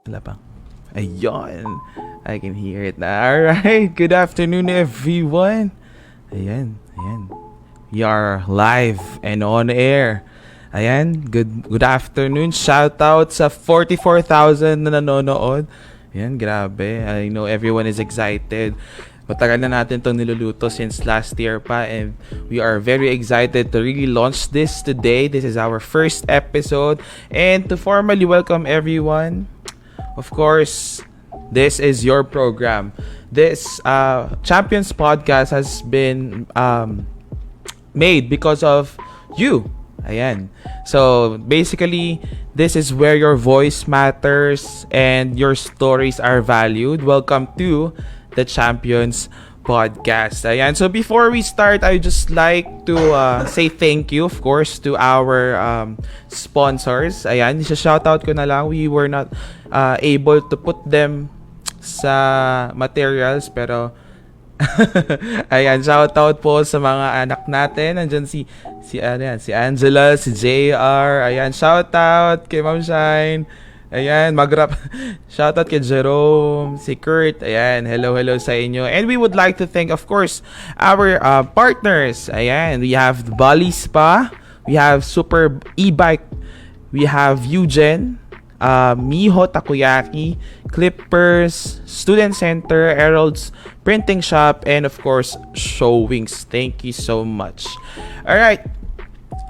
Wala pa. Ayun. I can hear it na. Alright. Good afternoon, everyone. Ayan. We are live and on air. Ayan. Good afternoon. Shout out sa 44,000 na nanonood. Ayan, grabe. I know everyone is excited. Matagal na natin itong niluluto since last year pa, and we are very excited to really launch this today. This is our first episode, and to formally welcome everyone. Of course, this is your program. This Champions podcast has been made because of you. Ayan. So, basically, this is where your voice matters and your stories are valued. Welcome to the Champions podcast. Ayan. So, before we start, I just like to say thank you, of course, to our sponsors. Ayan. Isa-shoutout ko na lang. We were not able to put them sa materials, pero ayan, shoutout po sa mga anak natin. Nandiyan si Angela, si JR. Ayan, shoutout kay Ma'am Shine. Ayan, mag-rap. Shoutout kay Jerome, si Kurt. Ayan, hello sa inyo. And we would like to thank, of course, our partners. Ayan, we have Bali Spa, we have Super E-Bike, we have Eugen, Miho Takoyaki, Clippers, Student Center, Herald's Printing Shop, and of course, Showings. Thank you so much. Alright,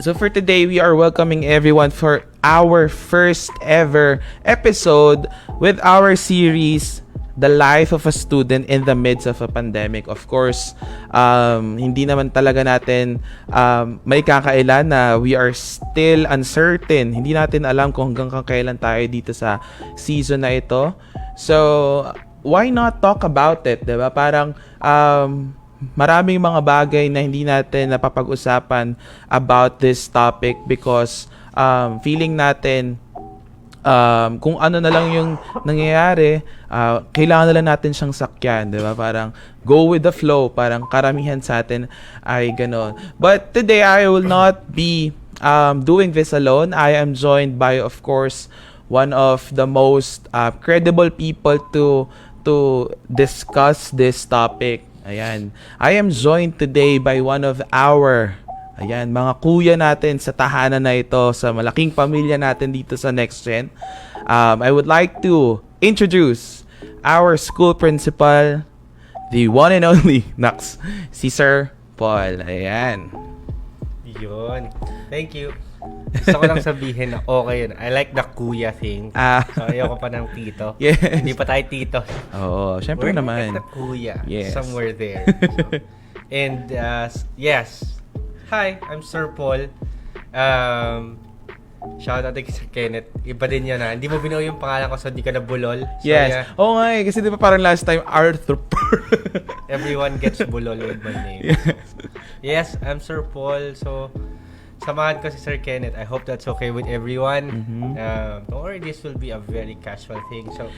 so for today, we are welcoming everyone for our first ever episode with our series, The Life of a Student in the Midst of a Pandemic. Of course, hindi naman talaga natin may kakailan na we are still uncertain. Hindi natin alam kung hanggang kailan tayo dito sa season na ito. So, why not talk about it, diba? Parang maraming mga bagay na hindi natin napapag-usapan about this topic because feeling natin kung ano na lang yung nangyayari, kailangan na lang natin siyang sakyan, di ba? Parang go with the flow, parang karamihan sa atin ay gano'n. But today, I will not be doing this alone. I am joined by, of course, one of the most credible people to discuss this topic. Ayan. I am joined today by one of our mga kuya natin sa tahanan na ito, sa malaking pamilya natin dito sa NextGen. I would like to introduce our school principal, the one and only Nax, si Sir Paul. Ayan. Yun. Thank you. Gusto ko lang sabihin na okay yun. I like the kuya thing. So, ayoko pa ng tito. Yes. Hindi pa tayo tito. Oo, syempre We're naman. like the kuya. Yes. Somewhere there. So, and, yes. Hi, I'm Sir Paul. Shout out kay Sir Kenneth. Iba din yun Hindi mo binuo yung pangalan ko so di ka na bulol. So, Yes. yeah, Oo nga kasi di ba parang last time, Arthur. everyone gets bulol with my name. Yes, I'm Sir Paul. So, samahan ko si Sir Kenneth. I hope that's okay with everyone. Don't worry, this will be a very casual thing. So,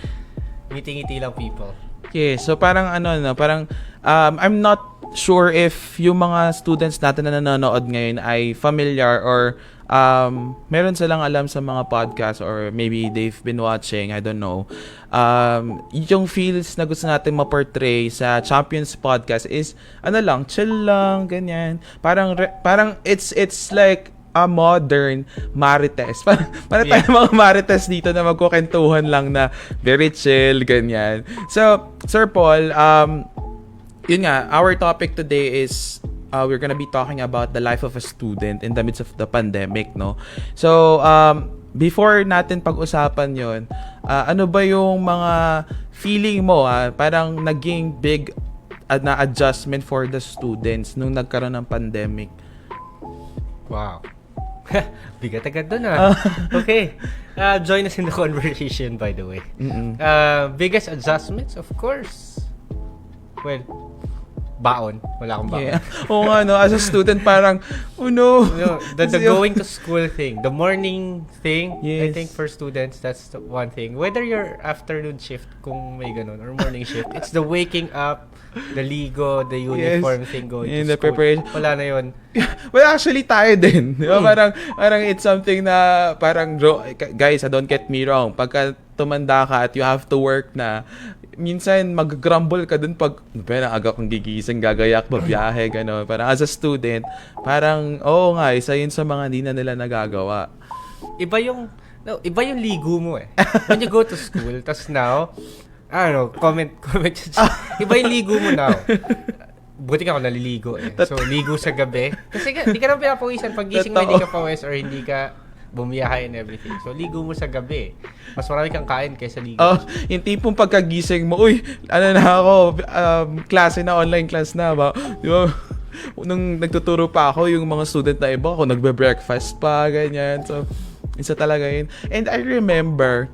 ngiti-ngiti lang people. Okay, so parang parang I'm not sure if yung mga students natin na nanonood ngayon ay familiar or meron silang alam sa mga podcast or maybe they've been watching, I don't know. Yung feels na gusto natin ma-portray sa Champions podcast is chill lang, ganyan. Parang it's like a modern Marites. Para tayo mga Marites dito na magkukentuhan lang na very chill, ganyan. So, Sir Paul, yun nga, our topic today is we're gonna be talking about the life of a student in the midst of the pandemic, no? So, before natin pag-usapan yon, ano ba yung mga feeling mo, parang naging big na adjustment for the students nung nagkaroon ng pandemic? Wow. Bigat agad dun Okay. Join us in the conversation, by the way. Biggest adjustments, of course. Well, baon. Wala akong baon. Yeah. Oo nga, no? As a student, parang, oh no. The going to school thing, the morning thing, yes. I think for students, that's the one thing. Whether you're afternoon shift, kung may ganun, or morning shift, it's the waking up, the ligo, the uniform thing going to the school. preparation. Wala na yun. Well, actually, tayo din. Di ba? Parang it's something na, parang, guys, don't get me wrong. Pagka tumanda ka at you have to work na, minsan mag-grumble ka dun pag, pero aga kong gigising, gagayak, babiyahe, gano'n. Parang as a student, parang, oo nga, isa yun sa mga hindi na nila nagagawa. Iba yung ligo mo eh. When you go to school, tas now, I don't know, comment. Iba yung ligo mo now. Buti ka ako naliligo eh. So, ligo sa gabi. Kasi hindi ka naman pinapawisan. Pag gising mo, hindi ka pawis or hindi ka bumiyahe and everything. So, ligo mo sa gabi. Mas marami kang kain kaysa ligo. Yung tipong pagkagising mo, uy, ano na ako, klase na, online class na ba? Di ba? Nung nagtuturo pa ako, yung mga student na iba, ako nagbe-breakfast pa, ganyan. So, isa talaga yun. And I remember,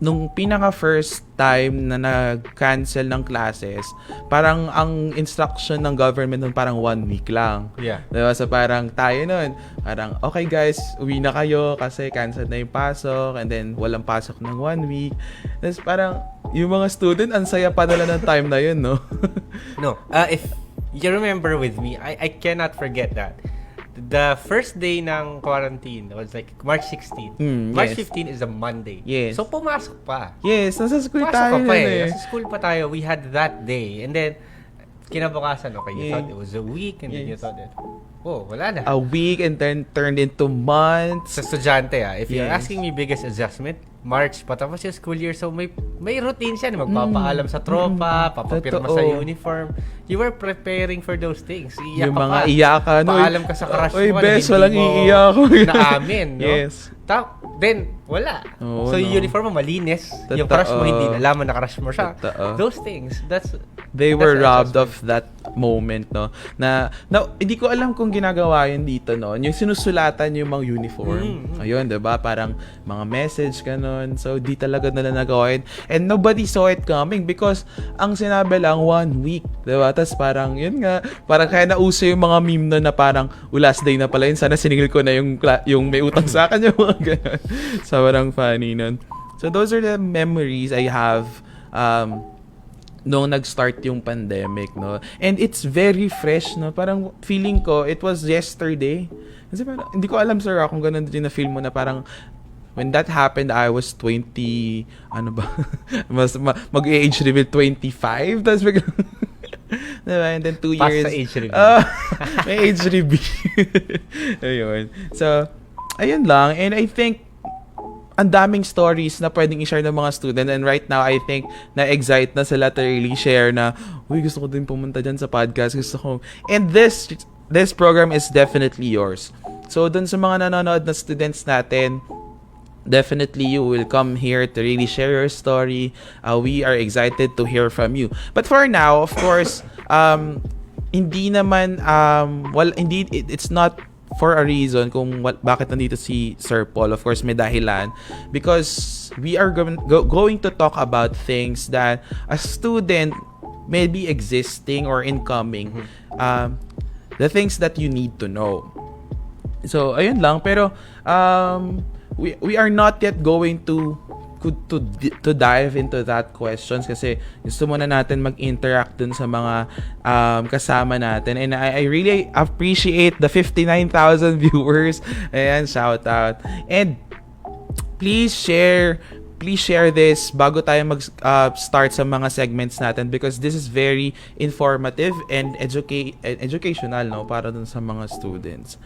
nung pinaka-first time na nag-cancel ng classes, parang ang instruction ng government nun parang 1 week lang. Yeah. Diba? So parang tayo nun, parang okay guys, uwi na kayo kasi cancel na yung pasok and then walang pasok ng 1 week. Tapos parang yung mga student, ang saya pa nila ng time na yun, no? No. If you remember with me, I cannot forget that. The first day ng quarantine was like March 16. March 15 is a Monday. Yes. So, pumasok pa. Yes, nasa school Pumasok tayo ka pa eh. Nasa school pa tayo. We had that day. And then, kinabukasan, okay, you thought it was a week and then you thought that, oh, wala na. A week and then turned into months. Sa estudyante, if you're asking me biggest adjustment, March, patapos yung school year, so may routine siya. Magpapaalam sa tropa, papapirma sa uniform. You were preparing for those things. Iiyak Yung ka mga pa. iyakan. Paalam ka sa crush Oy, mo. bes, walang iiyak. Naamin, no? Yes. Then, wala. Oo, so, yung no. uniform mo malinis. Yung Totoo. crush mo, hindi nalaman na crush mo siya. Totoo. Those things, They were that's robbed adjustment. of that moment, no? Na hindi ko alam kung ginagawa yun dito, no? Yung sinusulatan yung mga uniform. Ayun, diba? Parang mga message, ganun. So, di talaga nila nagawa yun. And nobody saw it coming because ang sinabi lang, 1 week. Diba? Tapos parang, yun nga, parang kaya nauso yung mga meme na parang, last day na pala yun. Sana siningil ko na yung may utang sa akin, yung mga ganun. So, parang funny nun. So, those are the memories I have nung nag-start yung pandemic, no? And it's very fresh, no? Parang feeling ko, it was yesterday. Kasi parang, hindi ko alam, sir, kung ganun din na feel mo na parang, when that happened, I was 20, ano ba? Mag-age reveal 25, tapos biglang, diba? And then 2 years. Past sa age reveal. May age reveal. Ayun. So, ayun lang. And I think, ang daming stories na pwedeng i-share ng mga student, and right now I think na-excite na sila to really share na, uy, gusto ko din pumunta dyan sa podcast, gusto ko. And this program is definitely yours. So dun sa mga nanonood na students natin, definitely you will come here to really share your story. We are excited to hear from you. But for now, of course, hindi naman it's not for a reason kung bakit nandito si Sir Paul. Of course, may dahilan. Because we are going to talk about things that a student may be existing or incoming. The things that you need to know. So, ayun lang. Pero, we are not yet going to dive into that questions kasi gusto muna natin mag-interact dun sa mga kasama natin, and I really appreciate the 59,000 viewers. Ayan, shout out. And please share this bago tayo start sa mga segments natin because this is very informative and educational, no, para dun sa mga students.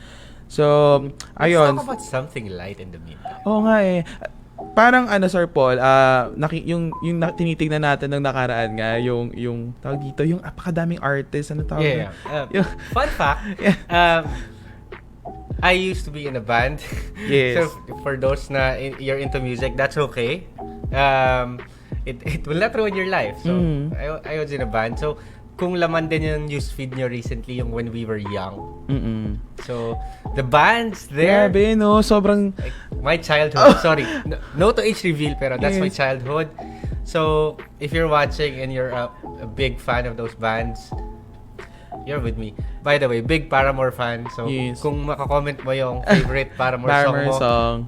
So, ayun. Let's talk about something light in the meantime. Oo nga eh. Parang Sir Paul, yung tinitingnan natin ng nakaraan nga, yung tawag dito, yung apakadaming artist, ano tawag? Yeah. Fun fact, I used to be in a band. Yes. So for those na you're into music, that's okay. It will not ruin your life. So I was in a band. So kung laman din yung newsfeed nyo recently, yung when we were young. So, the bands there... Grabe, no? Sobrang... Like, my childhood. Sorry. No to age reveal, pero that's my Yes. childhood. So, if you're watching and you're a big fan of those bands, you're with me. By the way, big Paramore fan. So, Yes. kung makakomment mo yung favorite Paramore song mo,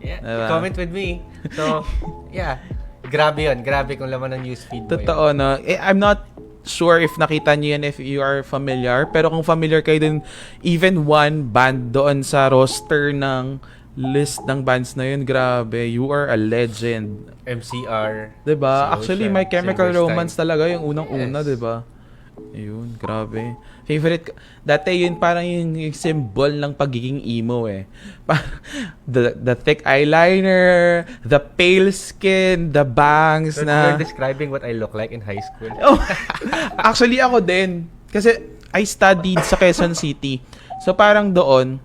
Diba? comment with me. So, yeah. Grabe yun. Grabe kung laman ng newsfeed mo Totoo, yun. no? I'm not sure if nakita niyo yan, if you are familiar, pero kung familiar kayo din, even one band doon sa roster ng list ng bands na yun, grabe. You are a legend. MCR. Diba? Si Actually, Ocean, My Chemical Silverstein. Romance talaga yung unang-una, Yes. diba? Ayun, grabe. Favorite, dati yun parang yung symbol ng pagiging emo eh. The thick eyeliner, the pale skin, the bangs So, na... you're describing what I look like in high school. Oh, actually, ako din. Kasi I studied sa Quezon City. So parang doon,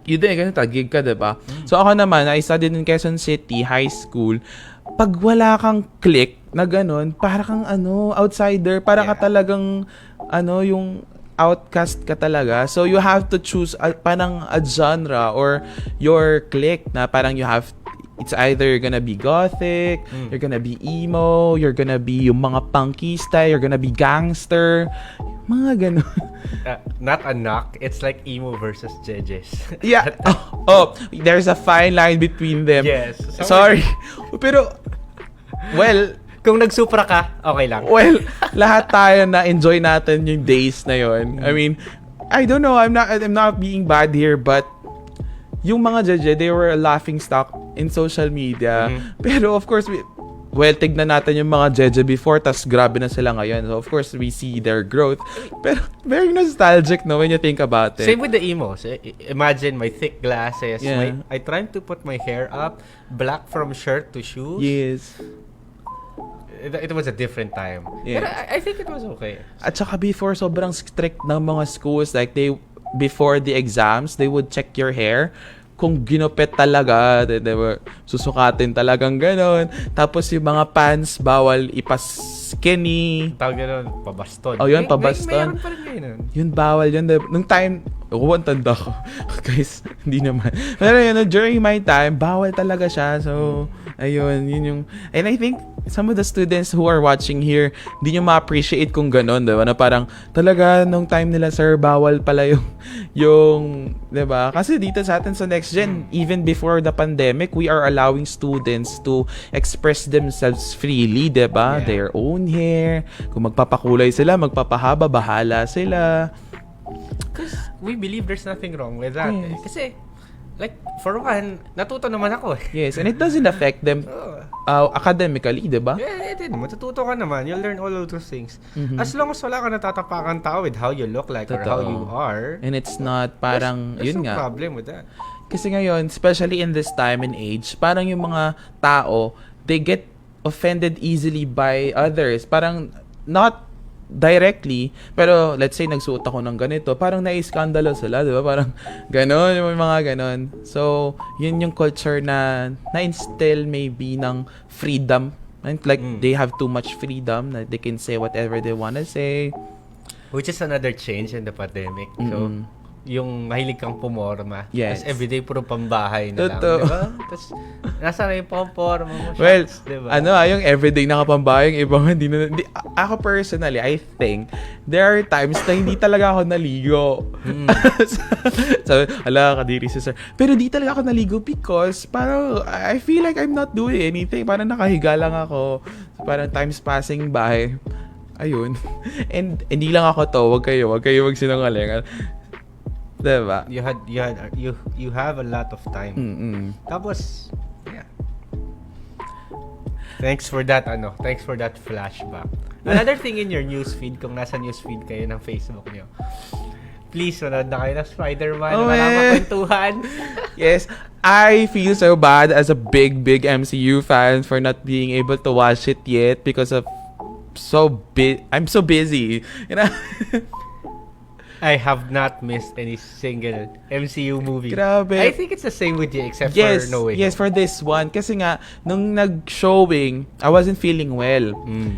yun din, ganun, tagig ka, diba? So ako naman, I studied in Quezon City, high school. Pag wala kang click na ganun, para kang outsider, para ka talagang, yung outcast ka talaga. So you have to choose parang a genre or your clique na parang you have, it's either you're gonna be gothic, you're gonna be emo, you're gonna be yung mga punkista, you're gonna be gangster, mga ganun. Not a knock, it's like emo versus judges. Yeah. Oh, there's a fine line between them. Yes. Sorry. Pero, well, kung nagsupra ka, okay lang. well, lahat tayo na enjoy natin yung days na yon. I mean, I don't know, I'm not being bad here, but yung mga judge, they were a laughing stock in social media. Pero of course, tignan natin yung mga judge before, tas grabe na sila ngayon. So of course, we see their growth. Pero very nostalgic, no, when you think about it. Same with the emos. Imagine my thick glasses. Yeah. I tried to put my hair up, black from shirt to shoes. Yes. It was a different time. Yeah. But I think it was okay. At saka before, sobrang strict ng mga schools. Like, before the exams, they would check your hair. Kung ginupit talaga, they were susukatin talagang ganon. Tapos yung mga pants, bawal ipas-skinny. Tawag yun, pabaston. Oh, yun, pabaston. Mayroon pa rin ngayon. Yun, bawal yun. Nung time, ang tanda ko. Guys, hindi naman. Pero yun, during my time, bawal talaga siya. So, ayun, yun yung... And I think, some of the students who are watching here, hindi nyo ma-appreciate kung ganon, diba? Na parang, talaga, nung time nila, sir, bawal pala yung diba? Kasi dito sa atin sa NextGen, even before the pandemic, we are allowing students to express themselves freely, diba? Yeah. Their own hair. Kung magpapakulay sila, magpapahaba, bahala sila. Because we believe there's nothing wrong with that. Yes. Kasi, like, for one, natuto naman ako. Yes, and it doesn't affect them academically, diba? Yeah, it did. Matututo ka naman. You'll learn all of those things. Mhm. As long as wala ka natatapakan tao with how you look like or how Totoo. you are, And it's not parang, there's yun no nga. problem with that. Kasi ngayon, especially in this time and age, parang yung mga tao, they get offended easily by others. Parang, not directly, pero let's say nagsuot ako ng ganito, parang nai-skandalo sila, di ba? Parang ganon, yung mga ganon. So, yun yung culture na na-instill maybe ng freedom. And like, they have too much freedom na they can say whatever they wanna say. Which is another change in the pandemic. So, yung mahilig kang pumorma. Yes. Tapos everyday puro pambahay na lang. Totoo. Diba? Tapos, nasa na yung pamporma mo. Well, shots, diba? yung everyday nakapambay, yung ibang hindi na... Ako personally, I think, there are times na hindi talaga ako naligo. So, kadiri si sir. Pero di talaga ako naligo because parang, I feel like I'm not doing anything. Parang nakahiga lang ako. Parang time's passing by. Ayun. And hindi lang ako to. Wag kayo magsinungaling. Diba? You have a lot of time. Tapos, yeah. Thanks for that flashback. Another thing in your newsfeed, kung nasa newsfeed kayo ng Facebook nyo, please, manood na kayo ng Spider-Man. Oh, Wala man. makwentuhan. Yes, I feel so bad as a big MCU fan for not being able to watch it yet because of I'm so busy. You know? I have not missed any single MCU movie. Grabe. I think it's the same with you except Yes, for No Way yes, for this one. Kasi nga, nung nag-showing, I wasn't feeling well.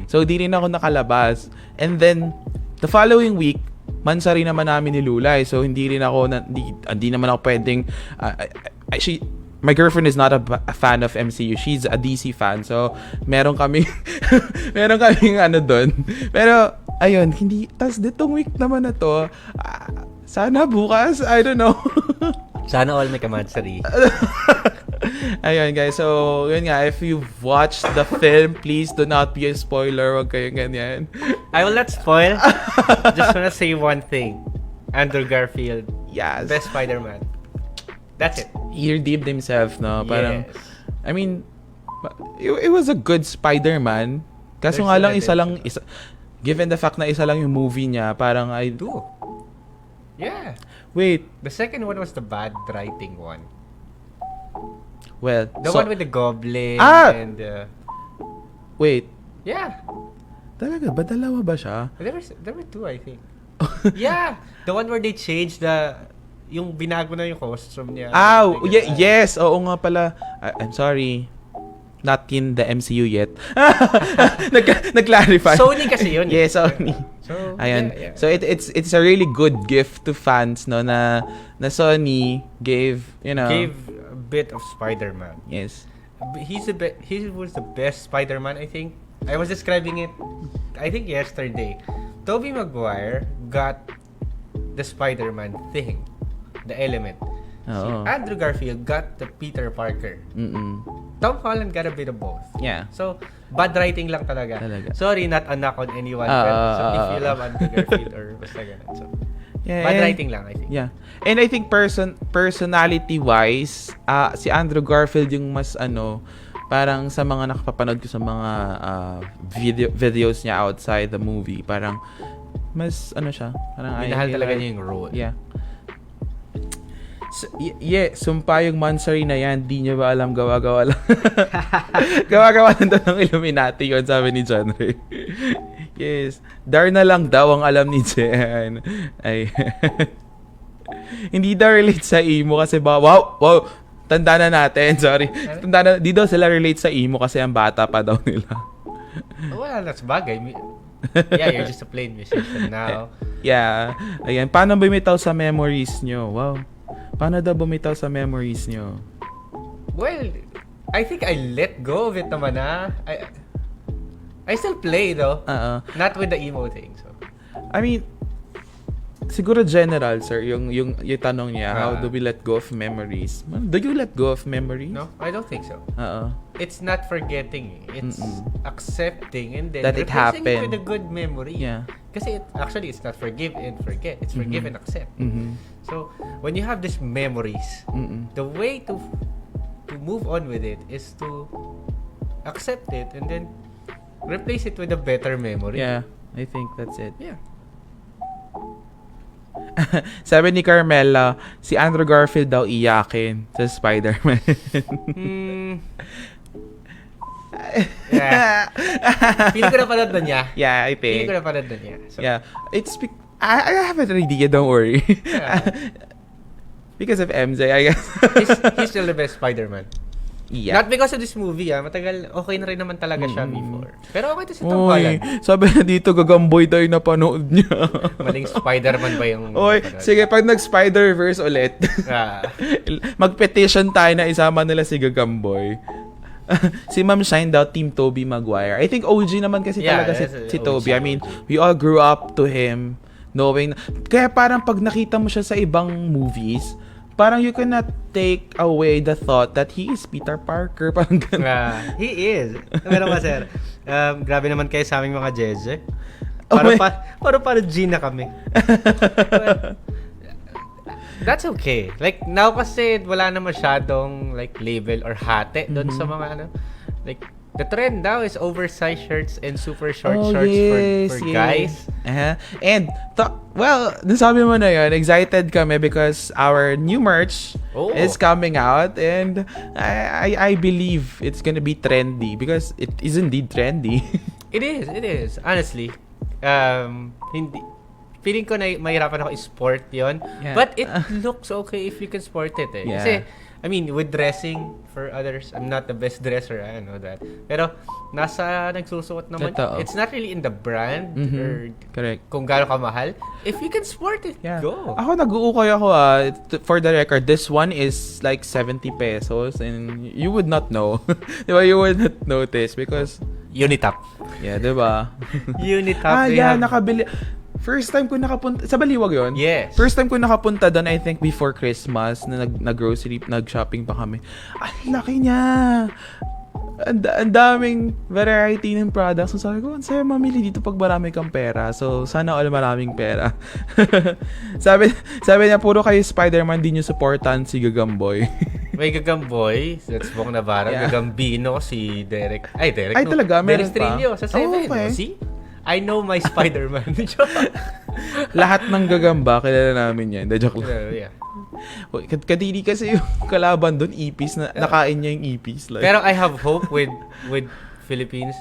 So, di rin ako nakalabas. And then, the following week, mansari naman namin ni Lulay. So, hindi naman ako pwedeng... my girlfriend is not a fan of MCU. She's a DC fan. So, meron kaming doon. Pero, ayun, hindi... Tas, ditong week naman na to, sana bukas, I don't know. Sana all may kamansari. Ayun, guys. So, yun nga, if you've watched the film, please do not be a spoiler. Huwag kayong ganyan. I will not spoil. Just wanna say one thing. Andrew Garfield, Yes. best Spider-Man. That's it. he redeemed himself, no? Parang, Yes. I mean, it was a good Spider-Man. Kaso nga lang, given the fact na isa lang yung movie niya, parang Two. Yeah. Wait, The second one was the bad writing one. well, The one with the goblin and wait, yeah. talaga ba? Dalawa ba siya? There were two, I think. Yeah, the one where they changed yung binago na yung costume niya. Yes, oo nga pala. I'm sorry. Not in the MCU yet. Nag-clarify. Sony kasi yun. Yes, Sony. So, Ayan. yeah. So it's a really good gift to fans, no, na Sony gave, Gave a bit of Spider-Man. Yes. He was the best Spider-Man, I think. I was describing it, I think yesterday. Tobey Maguire got the Spider-Man thing, the element. Oo. Andrew Garfield got the Peter Parker. Tom Holland got a bit of both. Yeah. So, bad writing lang talaga. Sorry, not a knock on anyone. So, if you love Andrew Garfield or basta ganun. So, bad writing lang, I think. Yeah. And I think personality-wise, si Andrew Garfield yung mas parang sa mga nakapapanood ko sa mga videos niya outside the movie, parang mas siya, parang minahal talaga niya yung role. Yeah. Sumpa yung Mansari na yan, di niya ba alam, gawa-gawa lang. Gawa-gawa lang daw ng Illuminati yun, sabi ni John Ray. Yes. Darna lang daw ang alam ni Jen. Ay. Hindi daw relate sa emo kasi wow, tanda na natin, sorry. Di daw sila relate sa emo kasi ang bata pa daw nila. Wala na sa bagay. Yeah, you're just a plain musician now. Yeah. Ayan, paano bumitaw sa memories nyo? Wow. Paano daw bumitaw sa memories nyo? Well, I think I let go of it naman na. I still play though. Not with the emo thing. So. I mean, siguro general, sir, yung tanong niya, how do we let go of memories? Do you let go of memories? No, I don't think so. It's not forgetting. It's accepting and then that it happened. It with a good memory. Yeah. Kasi it's not forgive and forget. It's forgive and accept. So, when you have these memories, the way to move on with it is to accept it and then replace it with a better memory. Yeah, I think that's it. Yeah. Sabi ni Carmela, si Andrew Garfield daw iyakin sa Spider-Man. Yeah. Feeling ko napanood na niya. Yeah, I think. Feeling ko napanood na niya. So, yeah. I have an idea, don't worry. Yeah. Because of MJ, I guess. he's still the best Spider-Man. Yeah. Not because of this movie, matagal, okay na rin naman talaga siya before. Pero okay to si Tom Holland. Sabi na dito, gagamboy tayo na panood niya. Maling Spider-Man ba yung... Sige, pag nag-Spider-Verse ulit, mag-petition tayo na isama nila si Gagamboy. Si Ma'am Shine daw, Team Tobey Maguire. I think OG naman kasi talaga si Tobey. I mean, we all grew up to him knowing... Kaya parang pag nakita mo siya sa ibang movies, parang you cannot take away the thought that he is Peter Parker. Parang ganun. He is. Pero ba, sir, grabe naman kayo sa aming mga Jeze. Para Gina kami. But, that's okay. Like, now kasi wala na masyadong like label or hate doon sa mga like, the trend now is oversized shirts and super short shorts for guys. And, nasabi mo na yun, excited kami because our new merch is coming out and I believe it's gonna be trendy because it is indeed trendy. It is. Honestly. Hindi... Feeling ko na mahirapan ako i-sport yun. Yeah. But it looks okay if you can sport it. Yeah. Kasi, I mean, with dressing for others, I'm not the best dresser, I know that. Pero, nasa nagsusuot naman. Totoo. It's not really in the brand or correct. Kung gaano kamahal. If you can sport it, go. Ako, nag-uukay ako for the record, this one is like 70 pesos and you would not know. Diba? You would not notice because... Unitap. Yeah, diba? Unitap. Nakabili... First time ko nakapunta, sa Baliwag yun? Yes. First time ko nakapunta doon, I think before Christmas, na nag-grocery, nag-shopping pa kami. Ang laki niya! ang daming variety ng products. So sabi ko, ang saya mamili dito pag marami kang pera. So sana all maraming pera. sabi niya, puro kayo Spider-Man, di nyo supportan si Gagamboy. May Gagamboy, that's Bong Navarro. Yeah. Gagambino, si Derek. Ay, Ay, talaga, meron Derek Trillo, pa. sa 7. Okay. See? I know my Spider-Man. Lahat ng gagamba, kilala namin yan. The joke lang. Yeah. Kadiri kasi yung kalaban doon, ipis, na nakain niya yung ipis. Like. Pero I have hope with Philippines.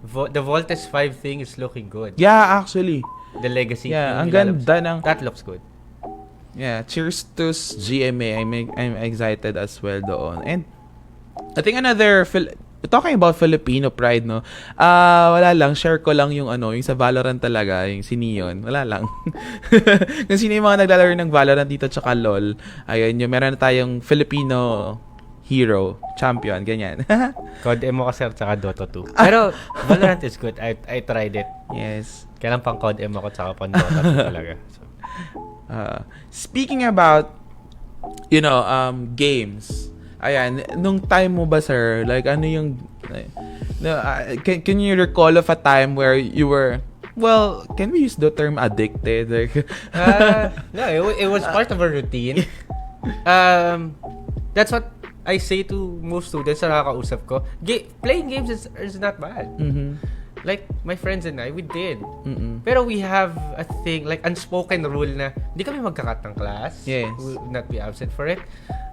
The Voltes 5 thing is looking good. Yeah, actually. The legacy. Yeah, ang ganda ng... That looks good. Yeah, cheers to GMA. I'm excited as well doon. And I think another... Talking about Filipino pride, no? Wala lang, share ko lang yung yung sa Valorant talaga, yung si Neon. Wala lang. Kung sino yung mga naglalaro ng Valorant dito tsaka LOL, ayun, yung meron na tayong Filipino hero, champion, ganyan. COD mo kasi tsaka Dota 2. Pero Valorant is good. I tried it. Yes. Kailan pang COD mo ako tsaka pang Dota 2 talaga. So. Speaking about, games, ayan, nung time mo ba, sir, like, ano yung, can you recall of a time where you were, well, can we use the term addicted? Like, no, it was part of a routine. That's what I say to most students na nakakausap ko. Playing games is not bad. Mm-hmm. Like, my friends and I, we did. Mm-mm. Pero we have a thing, like, unspoken rule na hindi kami magkakat ng class. Yes. We will not be absent for it.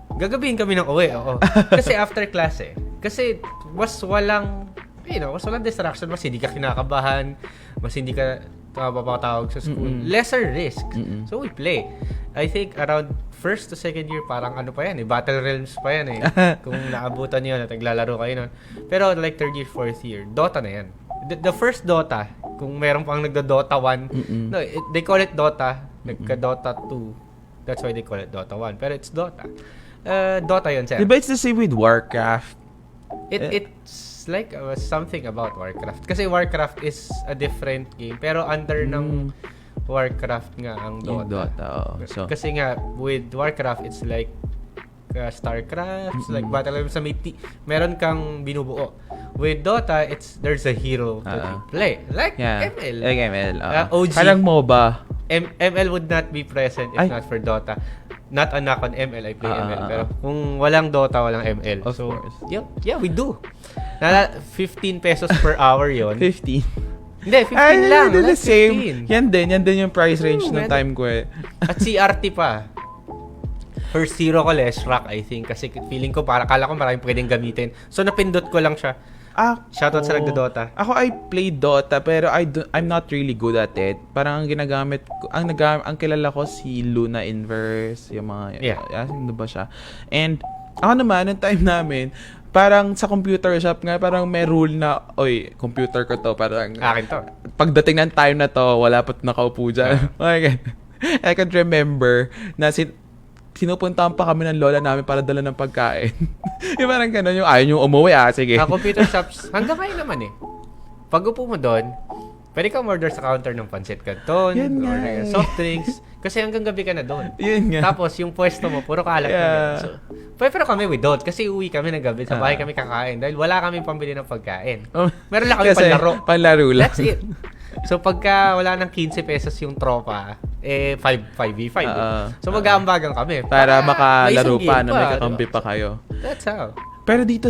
Gagabihin kami ng uwi, oo. Kasi after class Kasi mas walang distraction, mas hindi ka kinakabahan, mas hindi ka mapapatawag sa school. Mm-mm. Lesser risk. Mm-mm. So we play. I think around first to second year, parang pa yan Battle Realms pa yan Kung naabutan nyo na naglalaro kayo nun. Pero like third year, fourth year, Dota na yan. The first Dota, kung meron pang nagdo-Dota 1, no, they call it Dota, nagka-Dota 2. That's why they call it Dota 1. Pero it's Dota. Dota yun, sir. Diba it's the same with Warcraft? It's like something about Warcraft. Kasi Warcraft is a different game. Pero under ng Warcraft nga ang Dota. Yung Dota, so. Kasi nga, with Warcraft, it's like Starcraft, like Battle Royale sa meron kang binubuo. With Dota, there's a hero to play. Like ML. Like ML. OG. Parang MOBA. ML would not be present if not for Dota. Not a knock on ML, I play ML. Pero kung walang Dota, walang ML. Of course. Yeah, we do. 15 pesos per hour yon. 15. Hindi, 15 lang. The Like same. 15. Yan din yung price range ng time ko At CRT pa. First hero ko, Leshrac, I think. Kasi feeling ko, kala ko maraming pwedeng gamitin. So, napindot ko lang siya. Shoutout sa nagdo-Dota. Ako, I play Dota, pero I'm not really good at it. Parang ang ginagamit ko, ang kilala ko si Luna Inverse, yung mga, ano ba siya? And, ako naman, nung time namin, parang sa computer shop nga, parang may rule na, oy, computer ko to, parang, akin to. Pagdating ng time na to, wala pa't nakaupo dyan. I can remember na sinupuntahan pa kami ng lola namin para dala ng pagkain. Yung parang gano'n, yung ayaw nyo umuwi, sige. Sa computer shops, hanggang kayo naman Pag upo mo doon, pwede kang order sa counter ng pancit canton, or soft drinks, kasi hanggang gabi ka na doon. Yun nga. Tapos, yung pwesto mo, puro kalat na so, pero kami without, kasi uwi kami ng gabi, sa bahay kami kakain, dahil wala kami pambili ng pagkain. Meron lang kami panlaro. Panlaro lang. That's it. So, pagka wala ng 15 pesos yung tropa, 5v5. So, mag-aambagan kami. Para makalaro pa, na may diba? kakampi pa kayo. That's how. Pero dito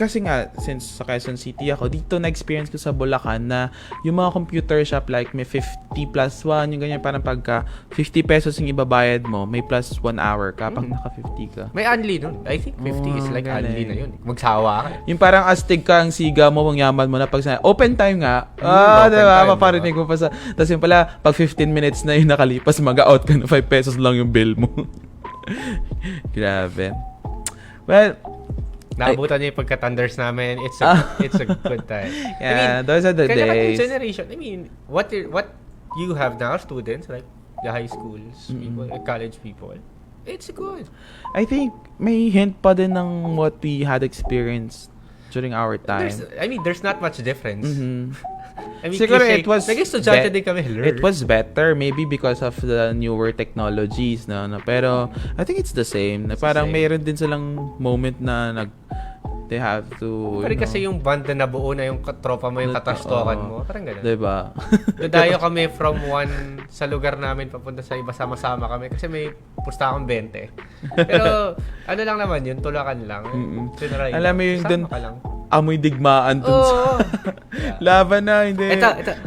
kasi nga, since sa Quezon City ako, dito na-experience ko sa Bulacan na yung mga computer shop, like may 50 plus 1, yung ganyan, parang pagka 50 pesos yung ibabayad mo, may plus 1 hour ka pag naka 50 ka. May unli nun. I think 50 is like unli na yun. Magsawa ka. Yung parang astig ka ang siga mo, mangyaman mo na pag open time nga. Diba? Maparinig mo pa sa... Tapos yung pala, pag 15 minutes na yung nakalipas, mag-out ka na 5 pesos lang yung bill mo. Grabe. Well, naabutan niyo yung pagka-thunders namin. It's a good time. Yeah, those are the days. Generation. I mean, what you have now, students, like the high schools, people, college people, it's good. I think may hint pa din ng what we had experienced during our time. There's not much difference. Siguro it was din kami. It was better maybe because of the newer technologies no? Pero I think it's the same. Parang mayroon din silang moment na They have to, Pero kasi yung banda na buo na yung tropa mo, yung katastokan mo. Parang gano'n. Diba? Dadayo kami from one sa lugar namin papunta sa iba, sama-sama kami kasi may pusta akong 20. Pero ano lang naman yun, tulakan lang. Tinry Alam mo lang. yung Sama dun, ka lang. amoy digmaan dun Oo. laban na, hindi. Ito.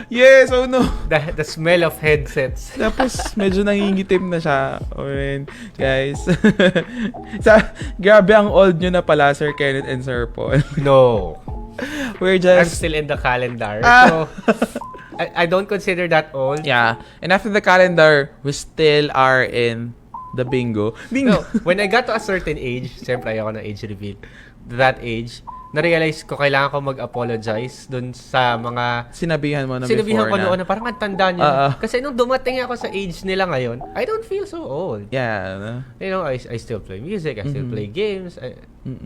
Yes, oh no. The smell of headsets. Tapos, medyo nangingitim na siya. Alright, guys. Grabe ang old nyo na pala, Sir Kenneth and Sir Paul. No. We're I'm just... still in the calendar. Ah. So, I don't consider that old. Yeah. And after the calendar, we still are in the bingo. No, when I got to a certain age, siyempre ayoko ng age reveal, that age, na-realize ko kailangan ko mag-apologize dun sa mga Sinabihan mo na sinabihan before ko noon na parang ang tanda nyo. Kasi nung dumating ako sa age nila ngayon, I don't feel so old. Yeah. You know, I still play music, I still play games,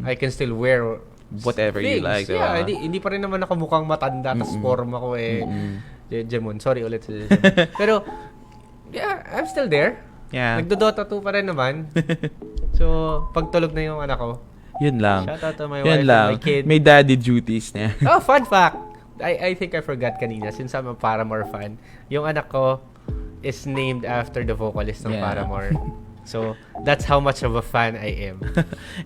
I can still wear Whatever you things. like. Yeah, Diba? hindi pa rin naman ako mukhang matanda, tas forma ko Jemon, sorry ulit. Pero, yeah, I'm still there. Yeah. Nagdo-Dota 2 pa rin naman. So, pagtulog na yung anak ko, Yun lang. shout out to my Yun wife lang. and my kid. May daddy duties niya. Oh, fun fact! I think I forgot kanina since I'm a Paramore fan. Yung anak ko is named after the vocalist ng Paramore. So, that's how much of a fan I am.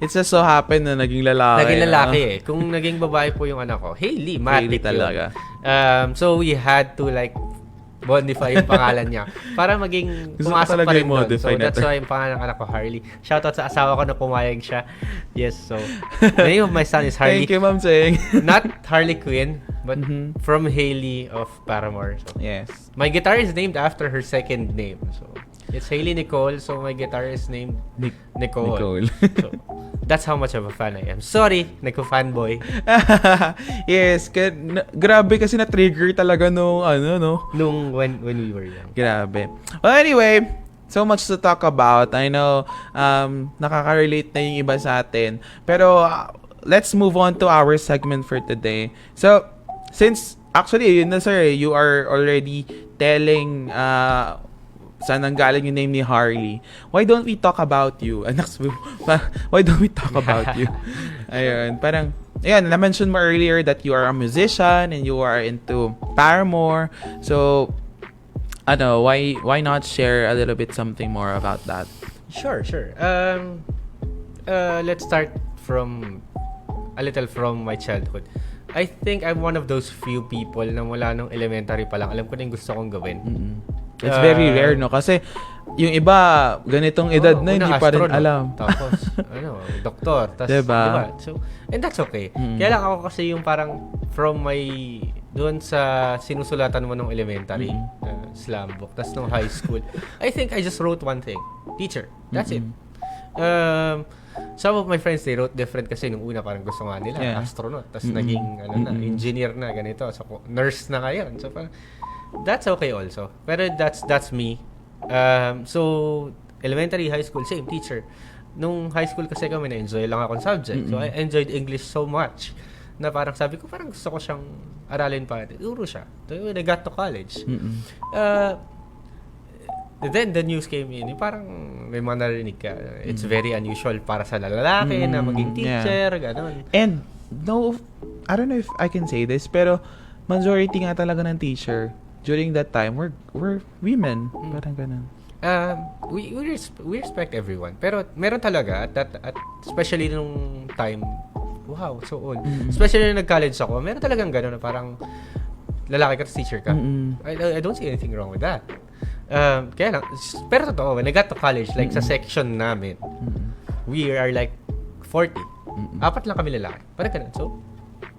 It just so happened na naging lalaki. Naging lalaki eh. Kung naging babae po yung anak ko, Hailey, Hailey matik talaga. So, we had to like modify yung pangalan niya para maging Gusto ko pumasok talaga pa rin yung doon. modify So, that's natin. why yung pangalan ng anak ko, Harley. Shoutout sa asawa ko na pumayag siya. Yes, so, the name of my son is Harley. Thank you, Ma'am Cheng. Not Harley Quinn, but from Hailey of Paramore. So, Yes. my guitar is named after her second name. So, it's Hailey Nicole, so my guitar is named Nicole. So, that's how much of a fan I am. Sorry, nagko-fanboy. Yes. Grabe kasi na-trigger talaga nung Nung when we were young. Grabe. Well, anyway, so much to talk about. I know, nakaka-relate na yung iba sa atin. Pero, let's move on to our segment for today. So, since, actually, yun na sir, you are already telling, saan nanggaling yung name ni Harley. Why don't we talk about you? Why don't we talk about you? Ayun, parang, ayan, na-mention mo earlier that you are a musician and you are into Paramore. So, why not share a little bit something more about that? Sure. Let's start from a little from my childhood. I think I'm one of those few people na mula nung elementary pa lang, alam ko na yung gusto kong gawin. It's very rare, no? Kasi, yung iba, ganitong edad na, hindi pa rin alam. Tapos, doktor. Tas, diba? So, and that's okay. Kaya lang ako kasi yung parang from my, doon sa sinusulatan mo nung elementary, slam book, tas nung high school, I think I just wrote one thing. Teacher. That's it. Some of my friends, they wrote different kasi nung una parang gusto nga nila, astronaut. Tas naging, engineer na, ganito. So, nurse na ngayon. So, parang, that's okay also. Pero that's me. So, elementary, high school, same teacher. Nung high school kasi kami, na-enjoy lang akong subject. So, I enjoyed English so much na parang sabi ko, parang gusto ko siyang aralin pa. Turo siya. So, when I got to college, then the news came in. Parang may mga narinig ka. It's very unusual para sa lalaki na maging teacher, gano'n. And, no, I don't know if I can say this, pero majority nga talaga ng teacher during that time we're women. Parang ganun. We respect everyone. Pero meron talaga at especially nung time, wow, so old. Especially nung nag-college ako, meron talagang gano'n na parang lalaki ka, teacher ka. I don't see anything wrong with that. Kaya lang, pero totoo, when I got to college, like sa section namin, we are like 40. Apat lang kami lalaki. Parang ganun. So,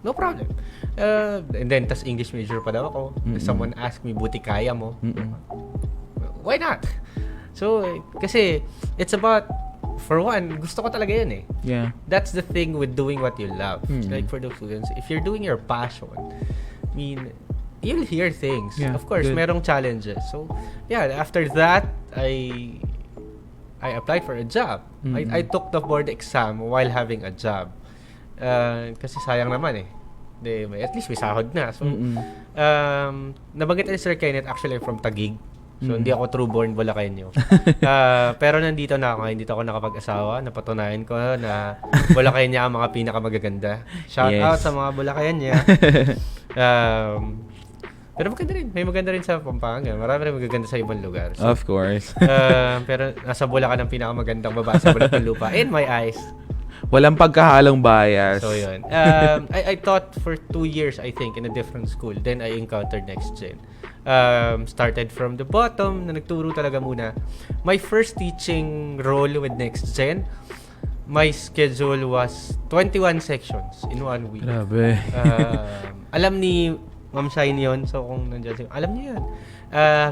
no problem. And then, tas English major pa daw ako. Someone asked me, buti kaya mo. Why not? So, kasi, it's about, for one, gusto ko talaga yun eh. Yeah. That's the thing with doing what you love. Like for those students, if you're doing your passion, I mean, you'll hear things. Yeah, of course, good. merong challenges. So, yeah, after that, I applied for a job. I took the board exam while having a job. Kasi sayang naman eh. At least may sahod na. So, nabanggit ni Sir Kenneth, actually I'm from Taguig. So, hindi ako true-born Bulacanyo. Pero nandito na ako. Hindi ako nakapag-asawa. Napatunayan ko na Bulacanyo ang mga pinakamagaganda. Shout out sa mga Bulacanyo. Pero maganda rin. May maganda rin sa Pampanga. Marami rin magaganda sa ibang lugar. So, of course. pero nasa Bulacan ang pinakamagandang babae sa Bulacan lupa. In my eyes. Walang pagkahalong bias. So, yun. I taught for 2 years, I think, in a different school. Then, I encountered NextGen. Started from the bottom, na nagturo talaga muna. My first teaching role with NextGen, my schedule was 21 sections in 1 week. Grabe. Alam ni Ma'am Shine yun. So, kung nandiyan siya, alam niyo yun.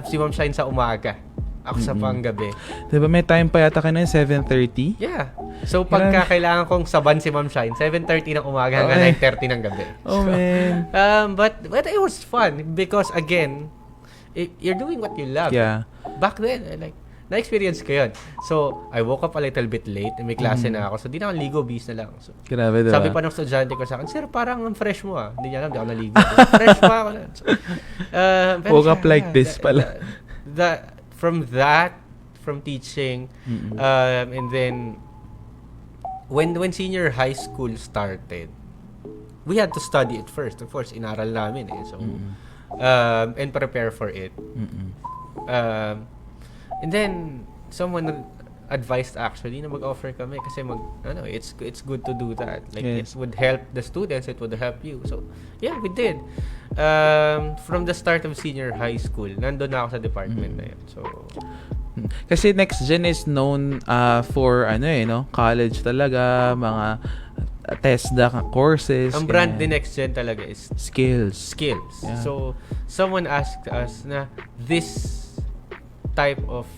Si Ma'am Shine sa umaga. Ako sa panggabi. Diba may time pa yata ka na 7:30? Yeah. So, pagka kailangan kong saban si Ma'am Shine, 7:30 ng umaga hanggang 9:30 ng gabi. Oh, man. But it was fun because, again, you're doing what you love. Yeah. Back then, na-experience ko yun. So, I woke up a little bit late. May klase na ako. So, di na ako ligo, bis na lang. So, grabe, diba? sabi pa ng estudyante ko sa akin, Sir, parang ang fresh mo ah. Hindi niya alam, di ako naligo. Fresh pa ako. So, woke up like this pala. From teaching, and then, when senior high school started, we had to study it first. Of course, inaral namin eh. So, and prepare for it. And then, someone advised actually na mag-offer kami kasi it's good to do that. Like, yes. It would help the students, it would help you. So, yeah, we did. From the start of senior high school, nandun na ako sa department na yun. So, kasi NextGen is known for college talaga, mga TESDA courses. Ang brand ni NextGen talaga is skills. Yeah. So, someone asked us na this type of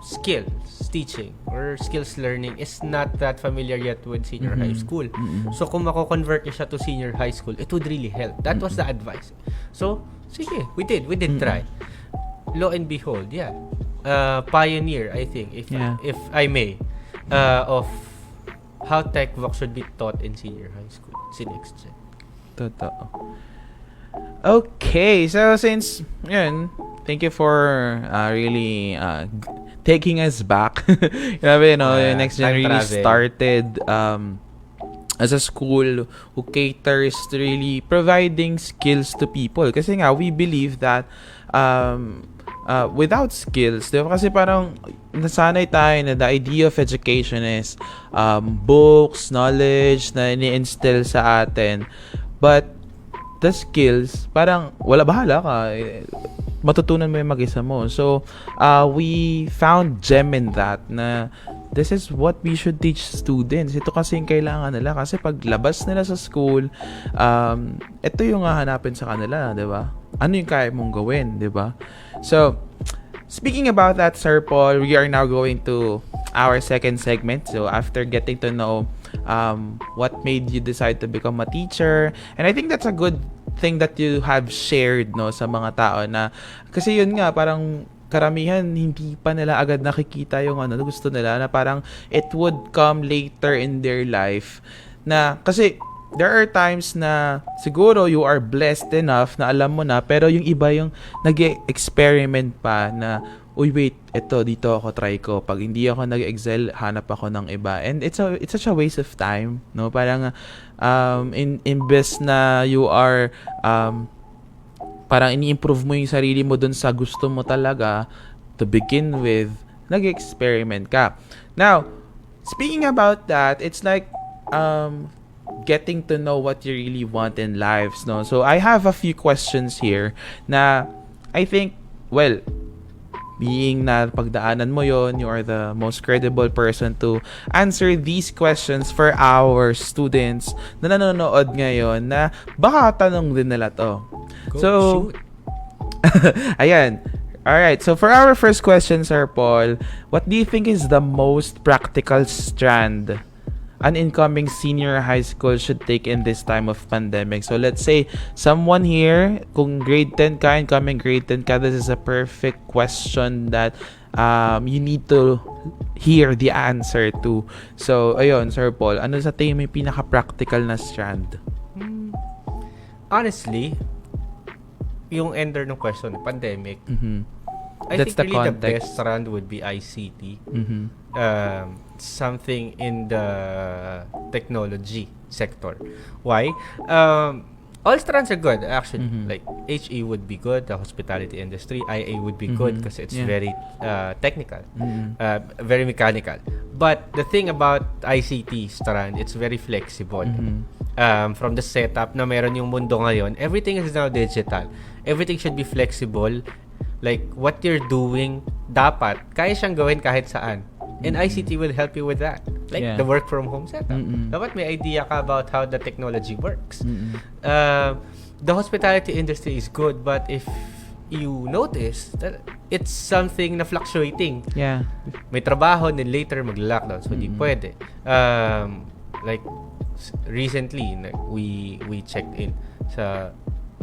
skills teaching or skills learning is not that familiar yet with senior high school. So, kung mako-convert niyo siya to senior high school, it would really help. That was the advice. So, sige, we did try. Lo and behold, yeah. Pioneer, I think, if I may, of how tech work should be taught in senior high school. Si NextGen. Totoo. Okay, so since thank you for really taking us back. Grabe, NextGen really started as a school who caters to really providing skills to people. Kasi nga, we believe that without skills, diba? Kasi parang nasanay tayo na the idea of education is books, knowledge na ini-instill sa atin. But the skills, parang wala, bahala ka. Matutunan mo yung mag-isa mo. So, we found gem in that na this is what we should teach students. Ito kasi yung kailangan nila. Kasi pag labas nila sa school, ito yung hahanapin sa kanila, di ba? Ano yung kaya mong gawin, di ba? So, speaking about that, Sir Paul, we are now going to our second segment. So, after getting to know what made you decide to become a teacher, and I think that's a good thing that you have shared sa mga tao na, kasi yun nga, parang karamihan hindi pa nila agad nakikita yung gusto nila, na parang it would come later in their life. Na kasi there are times na siguro you are blessed enough na alam mo na, pero yung iba yung nag-experiment pa na, uy, wait, dito ako, try ko. Pag hindi ako nag-excel, hanap ako ng iba. And it's such a waste of time, no? Parang imbes na you are parang ini-improve mo yung sarili mo dun sa gusto mo talaga to begin with, nag-experiment ka. Now, speaking about that, it's like getting to know what you really want in lives, no? So, I have a few questions here na I think, well, being na pagdaanan mo yon, you are the most credible person to answer these questions for our students na nanonood ngayon na baka tanong din nila to. Shoot. Ayan. Alright, so for our first question, Sir Paul, what do you think is the most practical strand an incoming senior high school should take in this time of pandemic? So let's say someone here, kung grade 10 ka, incoming grade 10 ka, this is a perfect question that you need to hear the answer to. So ayun, Sir Paul, ano sa tingin mo yung pinaka-practical na strand? Honestly, yung ender ng question, pandemic, I That's think the really the context. best round would be ICT. Mhm. Something in the technology sector. Why? All strands are good actually. Mhm. Like HE would be good, the hospitality industry. IA would be good Mhm. because it's Yeah. very technical, Mhm. very mechanical. But the thing about ICT strand, it's very flexible. Mhm. From the setup na meron yung mundo ngayon, everything is now digital. Everything should be flexible. Like what you're doing, dapat kaya siyang gawin kahit saan. And ICT will help you with that. Like Yeah. the work from home setup. Mm-mm. Dapat may idea ka about how the technology works. Mm-mm. The hospitality industry is good, but if you notice that it's something na fluctuating. Yeah. May trabaho, then later mag-lockdown. So, di pwede. Like, recently, we checked in sa,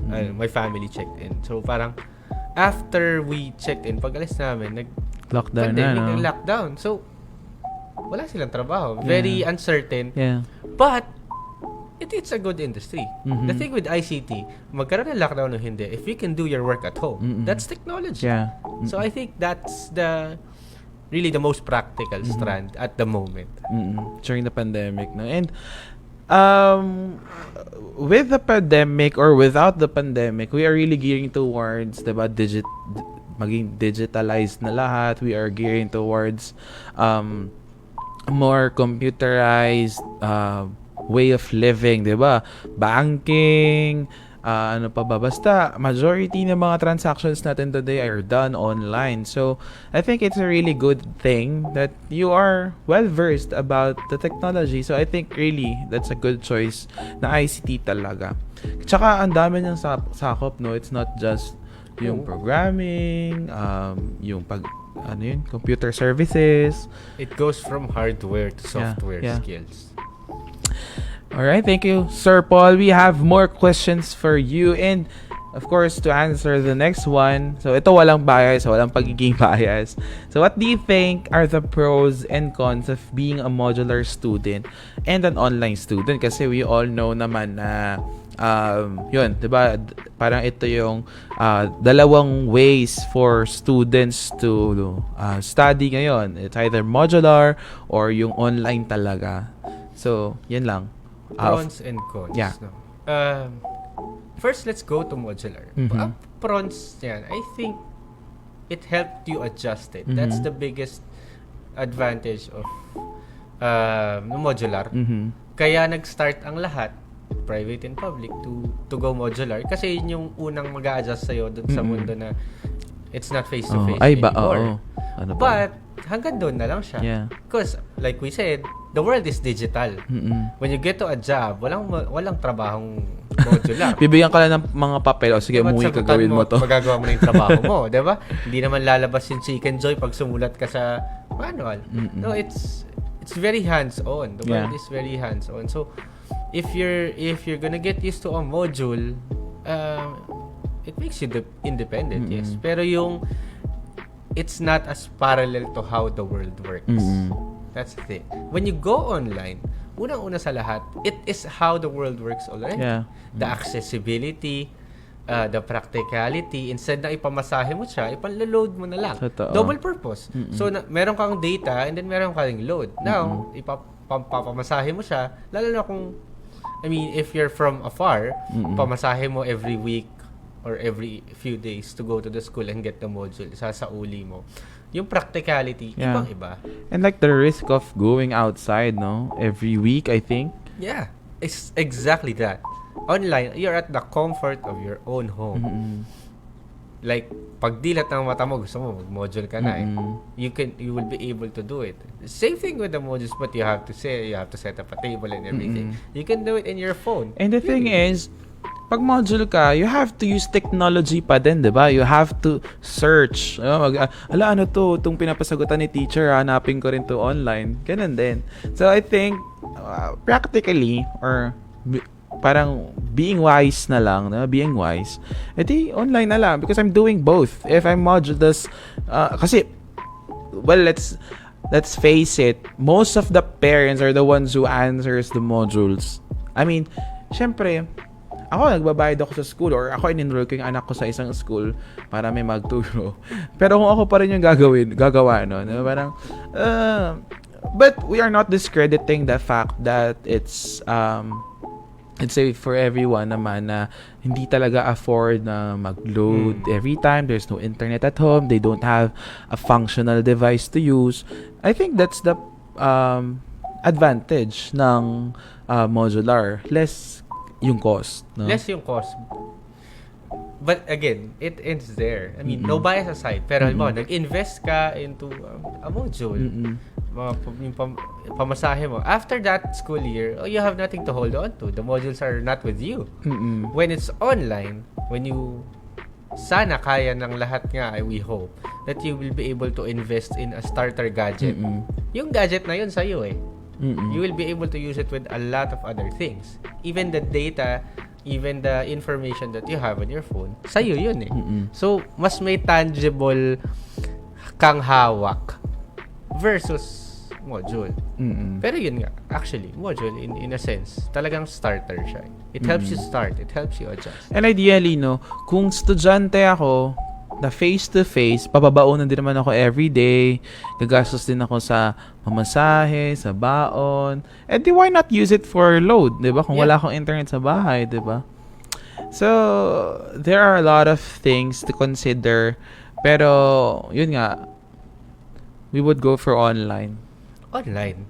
my family checked in. So, parang, after we checked in, pag alis namin, Lockdown na, pandemic, no? nag-lockdown. So, wala silang trabaho. Very uncertain. Yeah. But, it's a good industry. Mhm. The thing with ICT, magkaroon ng lockdown o hindi, if you can do your work at home, Mm-mm. that's technology. Yeah. So, I think that's really the most practical strand at the moment. During the pandemic, no? And with the pandemic or without the pandemic, we are really gearing towards, diba, maging digitalized na lahat. We are gearing towards more computerized way of living, diba? Banking, ano pa ba? Basta, majority ng mga transactions natin today are done online. So, I think it's a really good thing that you are well-versed about the technology. So, I think really, that's a good choice na ICT talaga. Tsaka, ang dami niyang sakop, no? It's not just yung programming, yung computer services. It goes from hardware to software skills. Alright, thank you, Sir Paul. We have more questions for you. And, of course, to answer the next one, so ito walang bias, walang pagiging bias. So, what do you think are the pros and cons of being a modular student and an online student? Kasi we all know naman na yun, diba? Parang ito yung dalawang ways for students to study ngayon. It's either modular or yung online talaga. So, yan lang. Pros and cons. Yeah. No? First, let's go to modular. Pros yan, I think it helped you adjust it. That's the biggest advantage of modular. Kaya nag-start ang lahat, private and public, to go modular. Kasi yun yung unang mag-a-adjust sa'yo dun sa mundo na it's not face-to-face anymore. Ano But, hanggang doon na lang siya. Yeah. Because, like we said, the world is digital. When you get to a job, walang trabahong modular. Bibigyan ka lang ng mga papel. O sige, Dapat umuwi ka, sagutan gawin mo to. Magagawa mo na yung trabaho mo, di ba? Hindi naman lalabas yung chicken joy pag sumulat ka sa manual. No, it's very hands-on. The world is very hands-on. So, if you're gonna get used to a module, it makes you independent, yes. Pero it's not as parallel to how the world works. That's the thing. When you go online, unang-una sa lahat, it is how the world works already. Yeah. The accessibility, the practicality, instead na ipamasahe mo siya, ipanload mo na lang. Totoo. Double purpose. So, meron kang data and then meron kang load. Now, ipapamasahe mo siya, lalo na kung, if you're from afar, pamasahe mo every week or every few days to go to the school and get the module, sasauli mo. Yung practicality, ibang-iba. And like the risk of going outside, no? Every week, I think. Yeah, it's exactly that. Online, you're at the comfort of your own home. Like, pag dilat ng mata mo, gusto mo, mag-module ka na you will be able to do it. Same thing with the modules, but you have to set up a table and everything. You can do it in your phone. And the thing is, pag module ka, you have to use technology pa din, diba? You have to search. Ano to? Itong pinapasagutan ni teacher, hanapin ko rin to online. Ganun din. So, I think, practically, or parang being wise na lang, being wise, edi online na lang because I'm doing both. If I'm moduleless, kasi, well, let's face it, most of the parents are the ones who answers the modules. I mean, syempre, ako nagbabayad ako sa school or ako in-enroll ko yung anak ko sa isang school para may magturo. Pero kung ako pa rin yung gagawa no, parang but we are not discrediting the fact that it's say for everyone naman na hindi talaga afford na mag-load every time. There's no internet at home. They don't have a functional device to use. I think that's the advantage ng modular. Less yung cost. No? Less yung cost. But again, it ends there. I mean, no bias aside. Pero nag-invest ka into a module. Yung pamasahe mo. After that school year, you have nothing to hold on to. The modules are not with you. When it's online, when you sana kaya ng lahat nga, we hope that you will be able to invest in a starter gadget. Yung gadget na yun sa'yo eh. You will be able to use it with a lot of other things. Even the data, even the information that you have on your phone, sa'yo yun eh. So, mas may tangible kang hawak versus module. Pero yun nga, actually, module in a sense, talagang starter siya. It helps you start. It helps you adjust. And ideally, no, kung estudyante ako, na face-to-face, papabaunan din naman ako everyday, gagastos din ako sa mamasahe, sa baon, and why not use it for load, diba? Kung wala akong internet sa bahay, diba? So, there are a lot of things to consider, pero, yun nga, we would go for online. Online?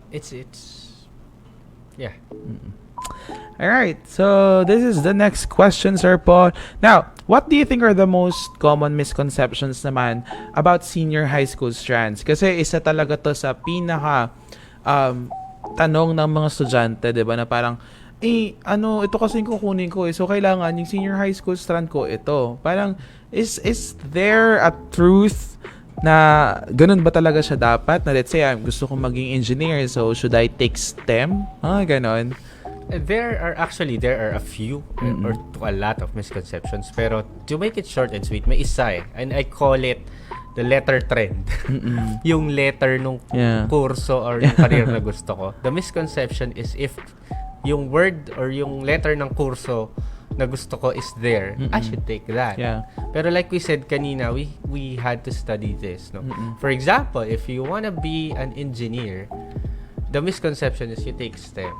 It's yeah. Alright, so this is the next question, Sir Paul. Now, what do you think are the most common misconceptions naman about senior high school strands? Kasi isa talaga to sa pinaka tanong ng mga estudyante, diba? Na parang, ito kasi yung kukunin ko eh. So, kailangan yung senior high school strand ko, ito. Parang, is there a truth na ganun ba talaga siya dapat? Na let's say, gusto kong maging engineer, so should I take STEM? Ganon. There are a few or to a lot of misconceptions, pero to make it short and sweet, may isa eh, and I call it the letter trend. Yung letter nung kurso or yung career na gusto ko. The misconception is if yung word or yung letter ng kurso na gusto ko is there, I should take that. Pero like we said kanina, we had to study this, no? For example, if you wanna be an engineer, the misconception is you take STEM.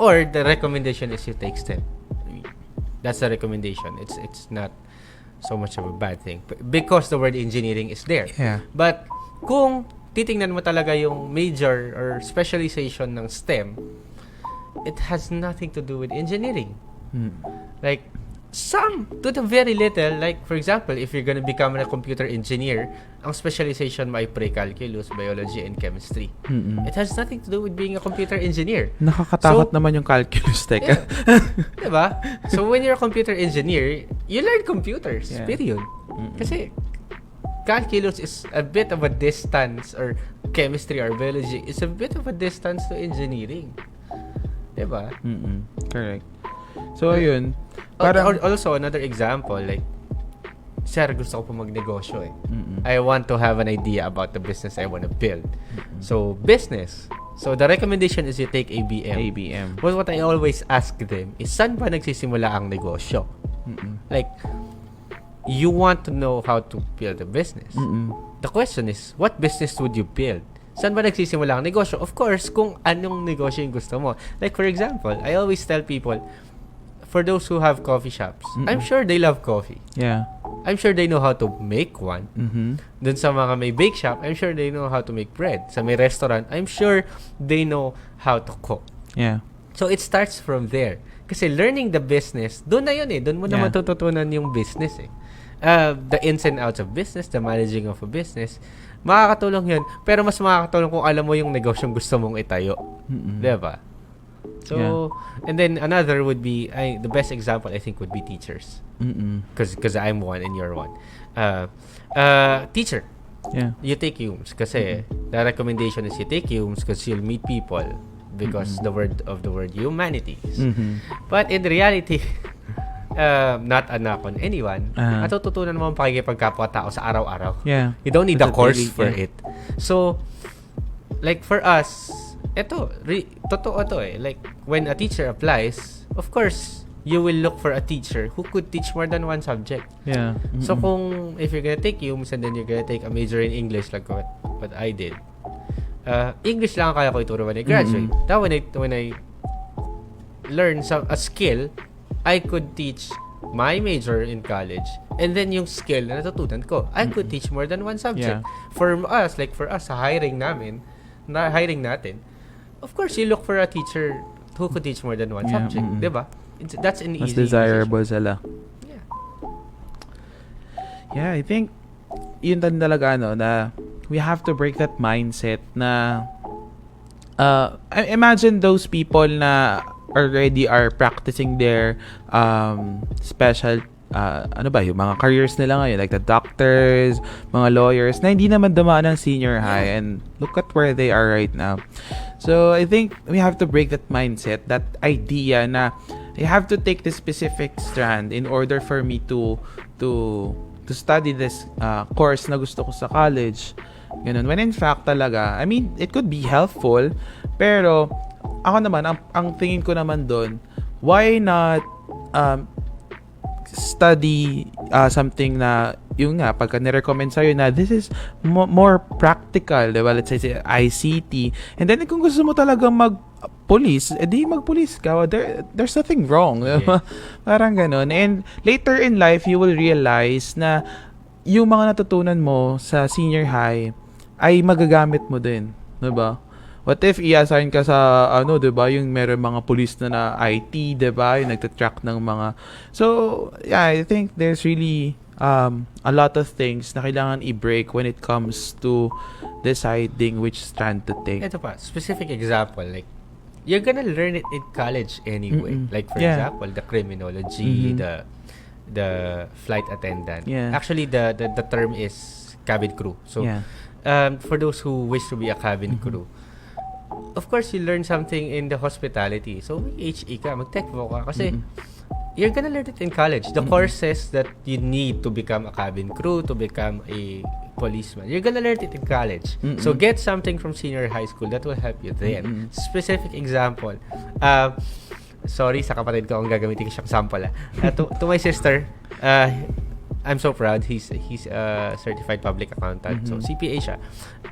Or the recommendation is you take STEM. That's the recommendation. It's not so much of a bad thing because the word engineering is there. But kung titingnan mo talaga yung major or specialization ng STEM, it has nothing to do with engineering. Like some to the very little, like for example, if you're gonna become a computer engineer, ang specialization mo ay pre-calculus, biology, and chemistry. It has nothing to do with being a computer engineer. Nakakatakot naman yung calculus, teka. Diba? So when you're a computer engineer, you learn computers, period. Kasi calculus is a bit of a distance, or chemistry or biology is a bit of a distance to engineering. Diba? Correct. So, ayun. Parang, also, another example, like, sir, gusto ko po magnegosyo eh. I want to have an idea about the business I want to build. So, business. So, the recommendation is you take ABM. Well, what I always ask them is, saan ba nagsisimula ang negosyo? Like, you want to know how to build a business. The question is, what business would you build? Saan ba nagsisimula ang negosyo? Of course, kung anong negosyo yung gusto mo. Like, for example, I always tell people, for those who have coffee shops, I'm sure they love coffee. I'm sure they know how to make one. Dun sa mga may bake shop, I'm sure they know how to make bread. Sa may restaurant, I'm sure they know how to cook. So, it starts from there. Kasi learning the business, dun na yun eh. Dun mo na matututunan yung business eh. The ins and outs of business, the managing of a business, makakatulong yun. Pero mas makakatulong kung alam mo yung negosyong gusto mong itayo. Diba? So, and then another would be, the best example I think would be teachers. Because I'm one and you're one. Teacher. You take UMS kasi the recommendation is you take UMS because you'll meet people because the word humanities. But in reality, not a knock on anyone, matututunan mo ang pakikipagkapwa-tao sa araw-araw. You don't need a course for it. So, like for us, totoo to eh. Like, when a teacher applies, of course, you will look for a teacher who could teach more than one subject. Yeah. So kung if you're gonna take UMS and then you're gonna take a major in English like what I did, English lang ang kaya ko ituro when I graduate. Now when I learn a skill, I could teach my major in college, and then yung skill na natutunan ko, I could teach more than one subject. For us, sa hiring natin, of course, you look for a teacher who could teach more than one subject, diba? That's an Mas easy desirable decision. sila. Yeah, I think yun din talaga na we have to break that mindset na imagine those people na already are practicing their special yung mga careers nila ngayon, like the doctors, mga lawyers na hindi naman dumaan ng senior high, and look at where they are right now. So I think we have to break that mindset, that idea na I have to take this specific strand in order for me to study this course na gusto ko sa college. Ganun. When in fact talaga, I mean, it could be helpful, pero ako naman, ang tingin ko naman doon, why not study something na, yung nga, pagka nirecommend sa'yo na this is more practical, diba? Let's say ICT. And then, kung gusto mo talagang mag-police, edi mag-police ka. There's nothing wrong. Diba? Parang ganun. And later in life, you will realize na yung mga natutunan mo sa senior high ay magagamit mo din. Diba? What if i-assign ka sa diba, yung meron mga police na IT, diba, yung nagtatrack ng mga. So, yeah, I think there's really a lot of things na kailangan i-break when it comes to deciding which strand to take. Ito pa, specific example, like, you're gonna learn it in college anyway. Like, for example, the criminology, the flight attendant. Actually, the term is cabin crew. So, for those who wish to be a cabin crew, of course, you learn something in the hospitality. So, HE ka, mag-techvo ka. Kasi, you're gonna learn it in college. The courses that you need to become a cabin crew, to become a policeman, you're gonna learn it in college. So, get something from senior high school that will help you then. Specific example. Sorry, sa kapatid ko, ang gagamitin ko siyang sample. To my sister, I'm so proud. He's a certified public accountant. So, CPA siya.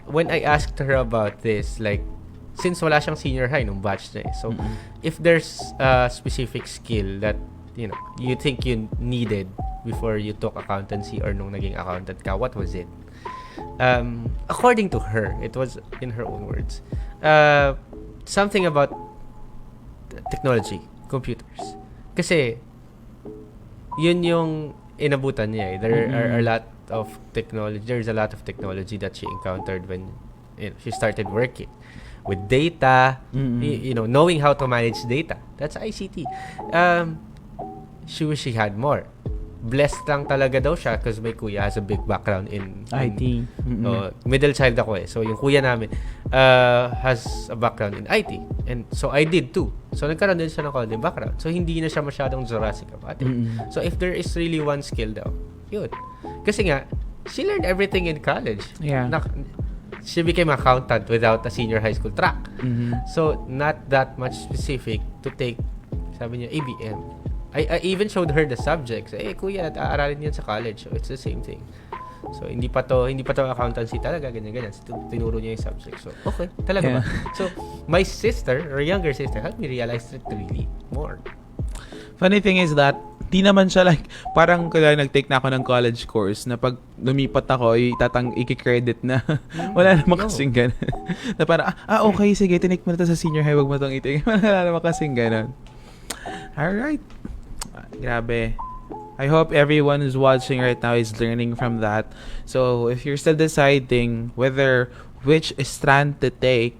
When I asked her about this, like, since wala siyang senior high nung batch na so if there's a specific skill that you think you needed before you took accountancy or nung naging accountant ka, what was it? According to her, it was in her own words, something about technology, computers. Kasi yun yung inabutan niya. There are a lot of technology. There's a lot of technology that she encountered when she started working with data, knowing how to manage data. That's ICT. She wish she had more. Blessed lang talaga daw siya because my kuya has a big background in IT. Middle child ako So yung kuya namin has a background in IT. And so I did too. So nagkaroon din siya ng konting background. So hindi na siya masyadong Jurassic about it. So if there is really one skill daw, yun. Kasi nga, she learned everything in college. She became an accountant without a senior high school track. So, not that much specific to take, sabi niya, ABM. I even showed her the subjects. Kuya, aaralin yan sa college. So, it's the same thing. So, hindi pa to accountancy talaga, ganyan. So, tinuro niya yung subject. So, okay, talaga ba? So, my sister, or younger sister, helped me realize it really more. Funny thing is that di naman siya like, parang kaya nag-take na ako ng college course na pag lumipat ako, i-credit na wala naman kasing ganun. Na parang, okay, sige, tinik mo na ito sa senior high, wag mo itong itik. Wala naman kasing ganun. Alright. Grabe. I hope everyone who's watching right now is learning from that. So, if you're still deciding which strand to take,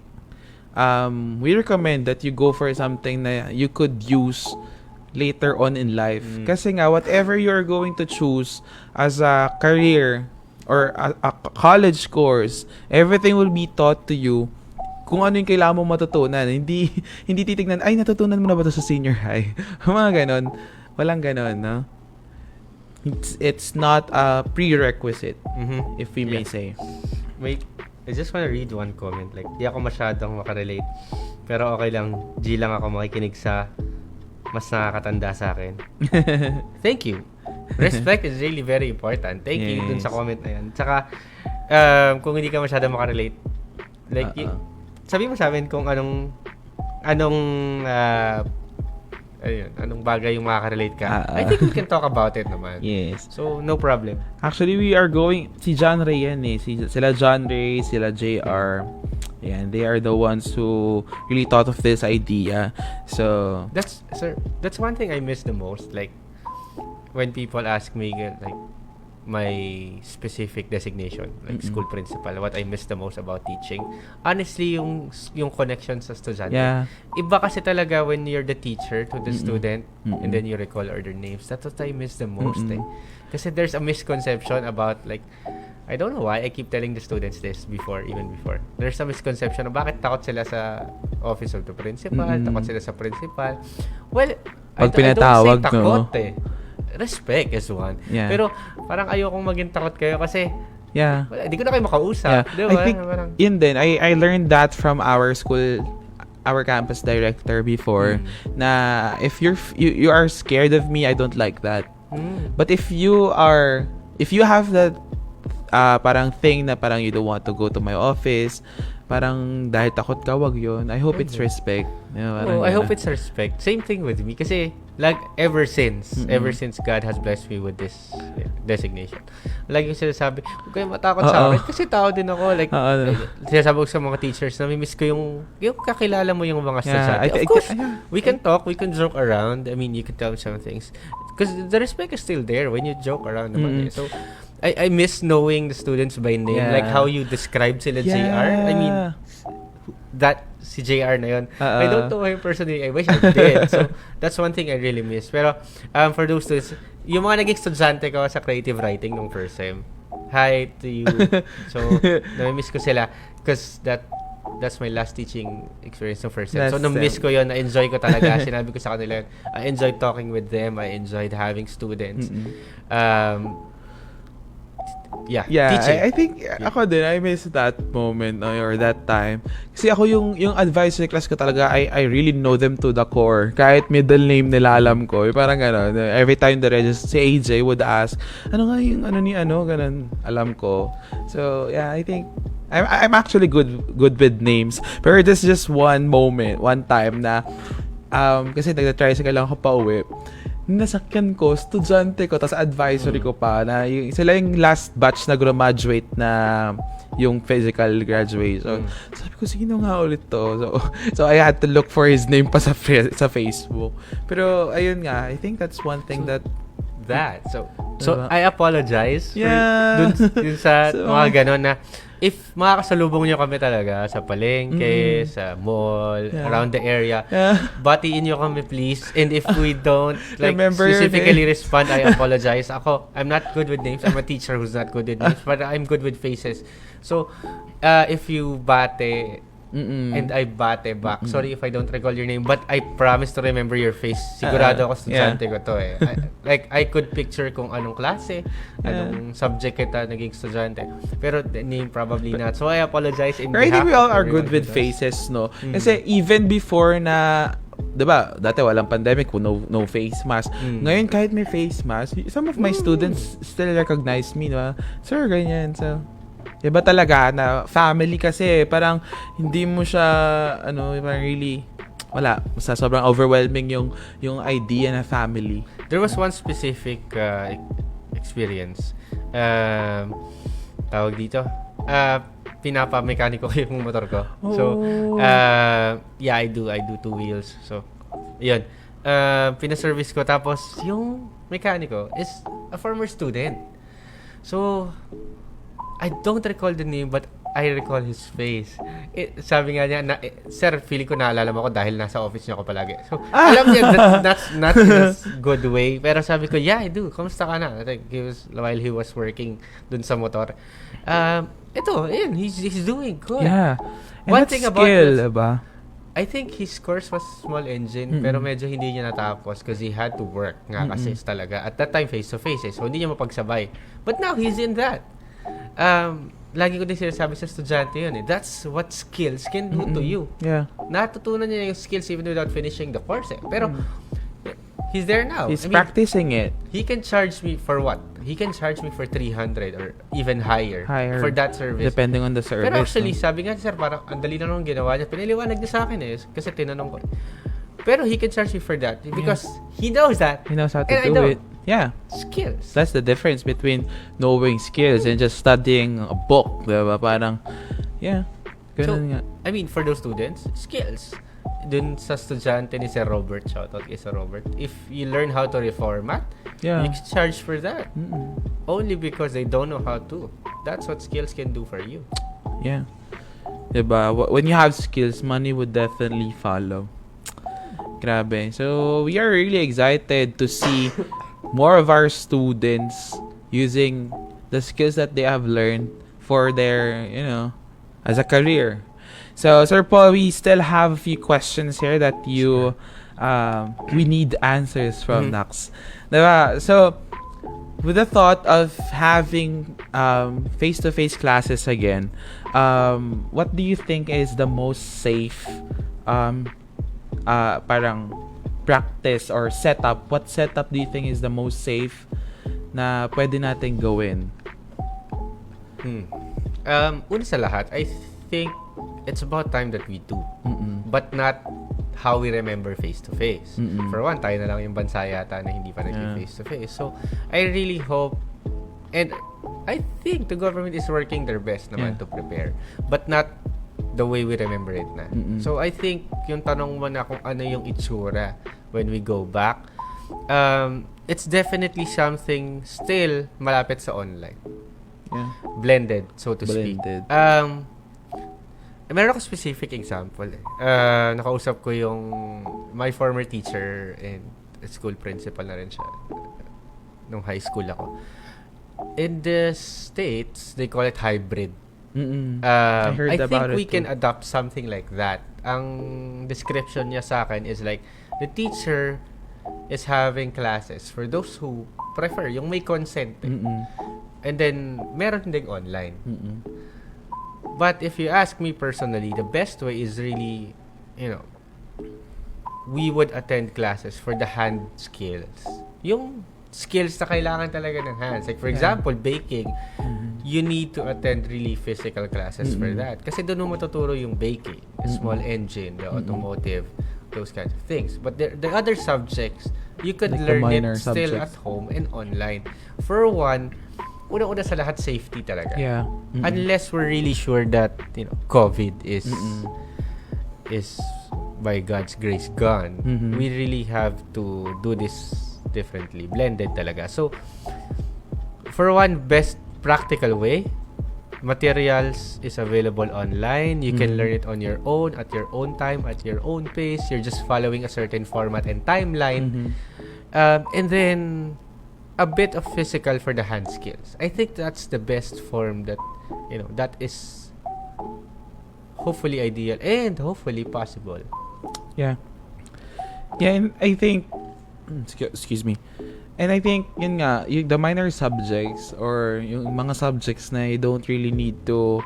we recommend that you go for something na you could use later on in life. Kasi nga, whatever you're going to choose as a career or a college course, everything will be taught to you kung ano yung kailangan mo matutunan. Hindi titignan, ay, natutunan mo na ba ito sa senior high? Mga ganon. Walang ganon, no? It's not a prerequisite, if we may say. Wait, I just wanna read one comment. Like, di ako masyadong makarelate. Pero okay lang. G lang ako makikinig sa mas nakakatanda sa akin. Thank you. Respect is really very important. Thank you dun sa comment na yan. Tsaka, kung hindi ka masyado makarelate, like, sabi mo sa amin kung anong bagay yung makakarelate ka. I think we can talk about it naman. Yes. So, no problem. Actually, we are going, si John Ray yan eh. Sila John Ray, sila JR. Yan, they are the ones who really thought of this idea. So, That's one thing I miss the most. Like, when people ask me, like, my specific designation, like school principal, what I miss the most about teaching, honestly, yung connection sa estudyante. yeah. Iba kasi talaga when you're the teacher to the student and then you recall other names. That's what I miss the most. Eh. Kasi there's a misconception about, like, I don't know why I keep telling the students this even before. There's a misconception na bakit takot sila sa office of the principal, takot sila sa principal. Well, I Pag don't say pinatawag, takot no? eh. Respect is one. Yeah. Pero parang ayokong maging takot kayo kasi Yeah. hindi ko na kayo makausap. Yeah. Diba? I think, yun din, I learned that from our school, our campus director before, na if you are scared of me, I don't like that. But if you have that parang thing na parang you don't want to go to my office, parang dahil takot ka, wag yun. I hope it's respect. I hope it's respect. Same thing with me kasi like ever since God has blessed me with this designation. Like yung sinasabi, huwag kayo matakot sa akin kasi tao din ako. Like, sinasabi ko sa mga teachers na miss ko yung kakilala mo yung mga estudyante. Of course, we can talk, we can joke around. I mean, you can tell me some things. Because the respect is still there when you joke around naman. So, I miss knowing the students by name. Like how you describe sila JR. I mean, that si JR na yun. I don't know him personally. I wish I did. So, that's one thing I really miss. Pero, for those students, yung mga naging estudyante ko sa creative writing nung first sem, hi to you. So, na-miss ko sila because that's my last teaching experience nung first sem. So, na-miss ko yun. Na-enjoy ko talaga. Sinabi ko sa kanila yun. I enjoyed talking with them. I enjoyed having students. Teaching. I think ako din, I miss that moment or that time. Kasi ako yung advisory class ko talaga, I really know them to the core. Kahit middle name nila alam ko. Parang gano'n. Every time the register, si AJ would ask, ano nga yung ganun, alam ko. So, yeah, I think I'm actually good with names. Pero there's just one time na kasi nagta-tricycle lang ako pa uwi. Nasakyan ko, estudyante ko, tapos advisory ko pa na sila yung last batch na graduate na yung physical graduation. Sabi ko, sino nga ulit to? So I had to look for his name pa sa Facebook. Pero ayun nga, I think that's one thing So I apologize for dun sa mga ganon na if makakasalubong nyo kami talaga sa palengke, sa mall, around the area, batiin nyo kami please. And if we don't specifically respond, I apologize. I'm not good with names. I'm a teacher who's not good with names, but I'm good with faces. So, if you bate and I bate back, sorry if I don't recall your name, but I promise to remember your face. Sigurado ako estudyante ko to eh. I could picture kung anong klase, anong subject kita naging estudyante. Pero the name probably not. So I apologize in behalf. I think we all are good with faces, no? Kasi even before na, diba, dati walang pandemic, no face mask. Ngayon kahit may face mask, some of my students still recognize me, diba? Sir, ganyan. So, iba talaga na family kasi parang hindi mo siya parang really wala, basta sobrang overwhelming yung idea na family. There was one specific experience. Tawag dito. Pinapa-mekaniko ko yung motor ko. So, I do 2 wheels. So, yun. Pina-service ko tapos yung mekaniko is a former student. So, I don't recall the name but I recall his face. Sabi nga niya, sir, feeling ko naalala mo ako dahil nasa office niya ako palagi. So, alam niya, that's not in a good way. Pero sabi ko, yeah, I do. Kamusta ka na? I think while he was working dun sa motor. He's doing good. Yeah. And One that's thing about skill, diba? I think his course was small engine, pero medyo hindi niya natapos because he had to work nga kasi talaga. At that time, face-to-face so hindi niya mapagsabay. But now, he's in that. Lagi ko din sinasabi sa estudyante yun eh. That's what skills can do to you. Yeah. Natutunan niya yung skills even without finishing the course eh. Pero, he's there now. He's practicing it. He can charge me for what? He can charge me for 300 or even higher for that service. Depending on the service. Pero actually, sabi nga, sir, parang ang dali lang nung ginawa niya. Piniliwanag niya sa akin kasi tinanong ko. Pero he can charge me for that because he knows that. He knows how to do it. Yeah. Skills. That's the difference between knowing skills and just studying a book. Diba? Parang, yeah. Ganun nga. I mean, for those students, skills. Dun sa estudyante ni Sir Robert, shoutout kay Sir Robert, if you learn how to reformat, you can charge for that. Only because they don't know how to. That's what skills can do for you. Yeah. Diba? When you have skills, money would definitely follow. Grabe. So, we are really excited to see more of our students using the skills that they have learned for their, as a career. So, Sir Paul, we still have a few questions here that we need answers from Nax. Diba? So, with the thought of having face-to-face classes again, what do you think is the most safe parang practice or setup? What setup do you think is the most safe na pwede natin gawin? Una sa lahat, I think it's about time that we do. But not how we remember face-to-face. For one, tayo na lang yung bansa yata na hindi pa nag-face-to-face. So, I really hope, and I think the government is working their best naman to prepare. But not the way we remember it na. So, I think, yung tanong mo na kung ano yung itsura when we go back, it's definitely something still malapit sa online. Yeah. Blended, so to speak. Meron ako specific example. Nakausap ko yung my former teacher and school principal na rin siya nung high school ako. In the States, they call it hybrid. I heard I about think we it can adopt something like that. Ang description niya sa akin is like, the teacher is having classes for those who prefer, yung may consent. And then, meron ding online. But if you ask me personally, the best way is really, we would attend classes for the hand skills. Yung skills na kailangan talaga ng hands. Like for example, baking, you need to attend really physical classes for that. Kasi doon mo matuturo yung baking, the small engine, the automotive, those kinds of things. But the other subjects, you could like learn it still at home and online. For one, una-una sa lahat, safety talaga. Yeah. Unless we're really sure that, COVID is by God's grace gone. We really have to do this differently. Blended talaga. So, for one, best practical way, materials is available online. You can learn it on your own, at your own time, at your own pace. You're just following a certain format and timeline. And then, a bit of physical for the hand skills. I think that's the best form that, that is hopefully ideal and hopefully possible. Yeah. Yeah, and I think, excuse me, and I think, yun nga, the minor subjects or yung mga subjects na you don't really need to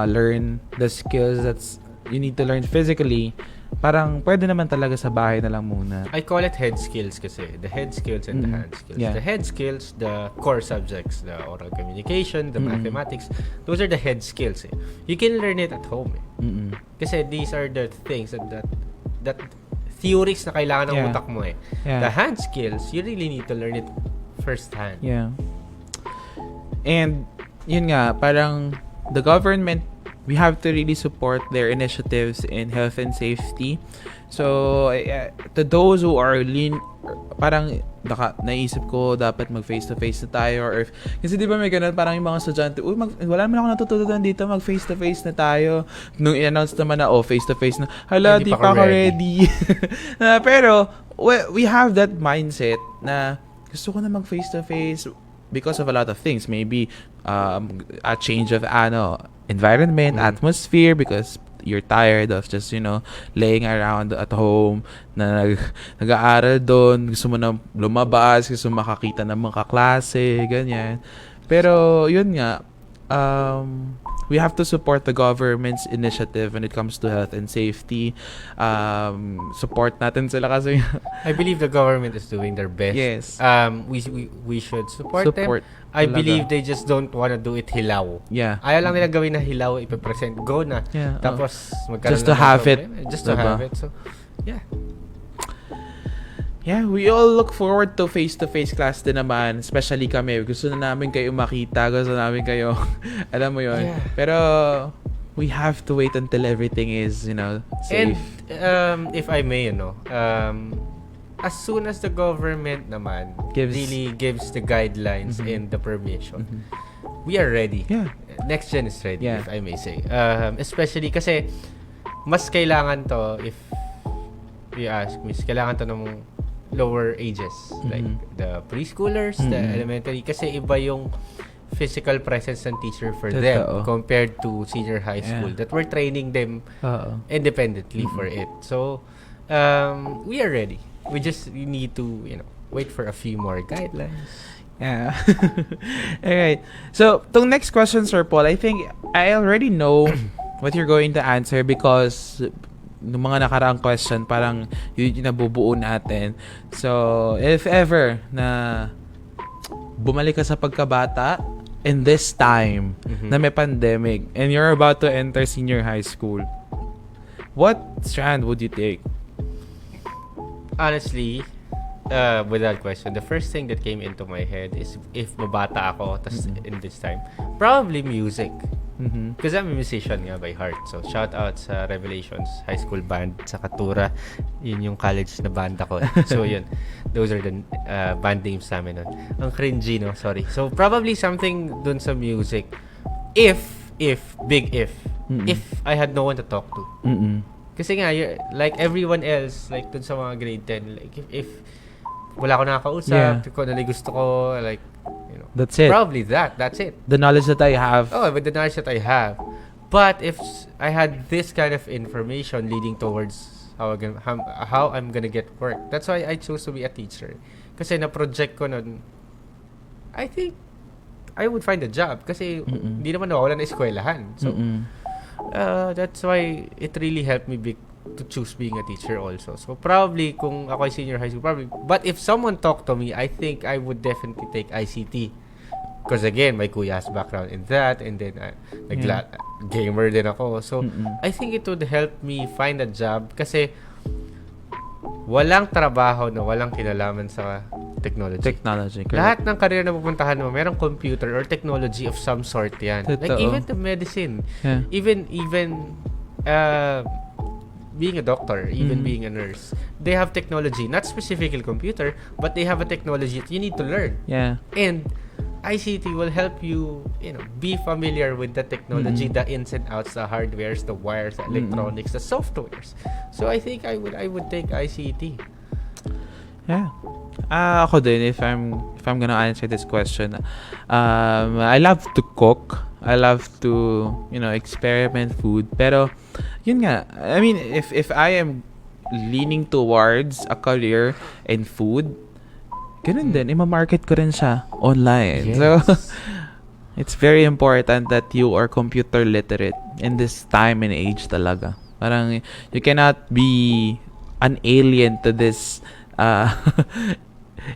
learn the skills that's you need to learn physically, parang pwede naman talaga sa bahay na lang muna. I call it head skills kasi. The head skills and the hand skills. Yeah. The head skills, the core subjects, the oral communication, the mathematics, those are the head skills. You can learn it at home. Kasi these are the things that theories na kailangan ng utak mo . Yeah. The hand skills, you really need to learn it firsthand. Yeah. And yun nga, parang the government, we have to really support their initiatives in health and safety. So, to those who are parang naisip ko dapat mag face-to-face na tayo or kasi di ba may ganun parang yung mga estudyante, wala naman ako natututunan dito, mag face-to-face na tayo. Nung i-announce naman na, face-to-face na, hala, di pa ako ready. Pero, we have that mindset na gusto ko na mag face-to-face because of a lot of things. Maybe, a change of, environment, atmosphere, because you're tired of just, laying around at home, na nag-aaral doon, gusto mo na lumabas, gusto mo makakita ng mga kaklase, ganyan. Pero, yun nga, we have to support the government's initiative when it comes to health and safety. Support natin sila kasi I believe the government is doing their best. yes. We should support them. I talaga. believe they just don't wanna do it hilaw. Yeah. Ayaw lang nila gawin na hilaw, ipipresent, go na. Yeah, Tapos, magkaroon just to na ng have it. problema. Just to Diba? have it. So, yeah. Yeah, we all look forward to face-to-face class din naman. Especially kami. Gusto na namin kayo makita. Gusto namin kayo, alam mo yon. Yeah. Pero, we have to wait until everything is, safe. And, if I may, as soon as the government naman really gives the guidelines and the permission, we are ready. Yeah. NextGen is ready, Yeah. if I may say. Especially kasi, mas kailangan to, if you ask me, kailangan to ng lower ages. Like, the preschoolers, the elementary. Kasi iba yung physical presence ng teacher for them compared to senior high school that we're training them independently for it. So, we are ready. We just need to, wait for a few more guidelines. Yeah. Alright. So, tong next question, Sir Paul, I think I already know what you're going to answer because ng mga nakaraang question, parang yun yung nabubuo natin. So, if ever na bumalik ka sa pagkabata in this time na may pandemic and you're about to enter senior high school, what strand would you take? Honestly, without question, the first thing that came into my head is if mabata ako in this time, probably music. Because I'm a musician nga by heart. So, shout out sa Revelations High School Band sa Katura. Yun yung college na banda ko. So, yun. Those are the band names namin nun. Ang cringy, no? Sorry. So, probably something dun sa music. If I had no one to talk to. Kasi nga, like everyone else, like dun sa mga grade 10, like if wala ko nakakausap, kung ano gusto ko, like, that's it. Probably that's it. The knowledge that I have. Oh, with the knowledge that I have. But if I had this kind of information leading towards how I'm gonna get work, that's why I chose to be a teacher. Kasi na-project ko nun, I think I would find a job. Kasi hindi naman nawawala na eskwelahan. So, that's why it really helped me to choose being a teacher also. So, probably, kung ako ay senior high school, probably. But if someone talked to me, I think I would definitely take ICT. Because again, my kuya has background in that, and then gamer din ako. So, I think it would help me find a job kasi walang trabaho na walang kinalaman sa technology. Correct. Lahat ng career na pupuntahan mo, merong computer or technology of some sort yan. Like even the medicine, even being a doctor, even being a nurse, they have technology, not specifically computer, but they have a technology that you need to learn. Yeah. And ICT will help you, be familiar with the technology, the ins and outs, the hardwares, the wires, the electronics, the softwares. So I think I would take ICT. Yeah. Ako din, if I'm gonna answer this question, I love to cook. I love to, experiment food. Pero, yun nga, I mean, if I am leaning towards a career in food, ganun din, ima-market ko rin siya online. Yes. So, it's very important that you are computer literate in this time and age talaga. Parang, you cannot be an alien to this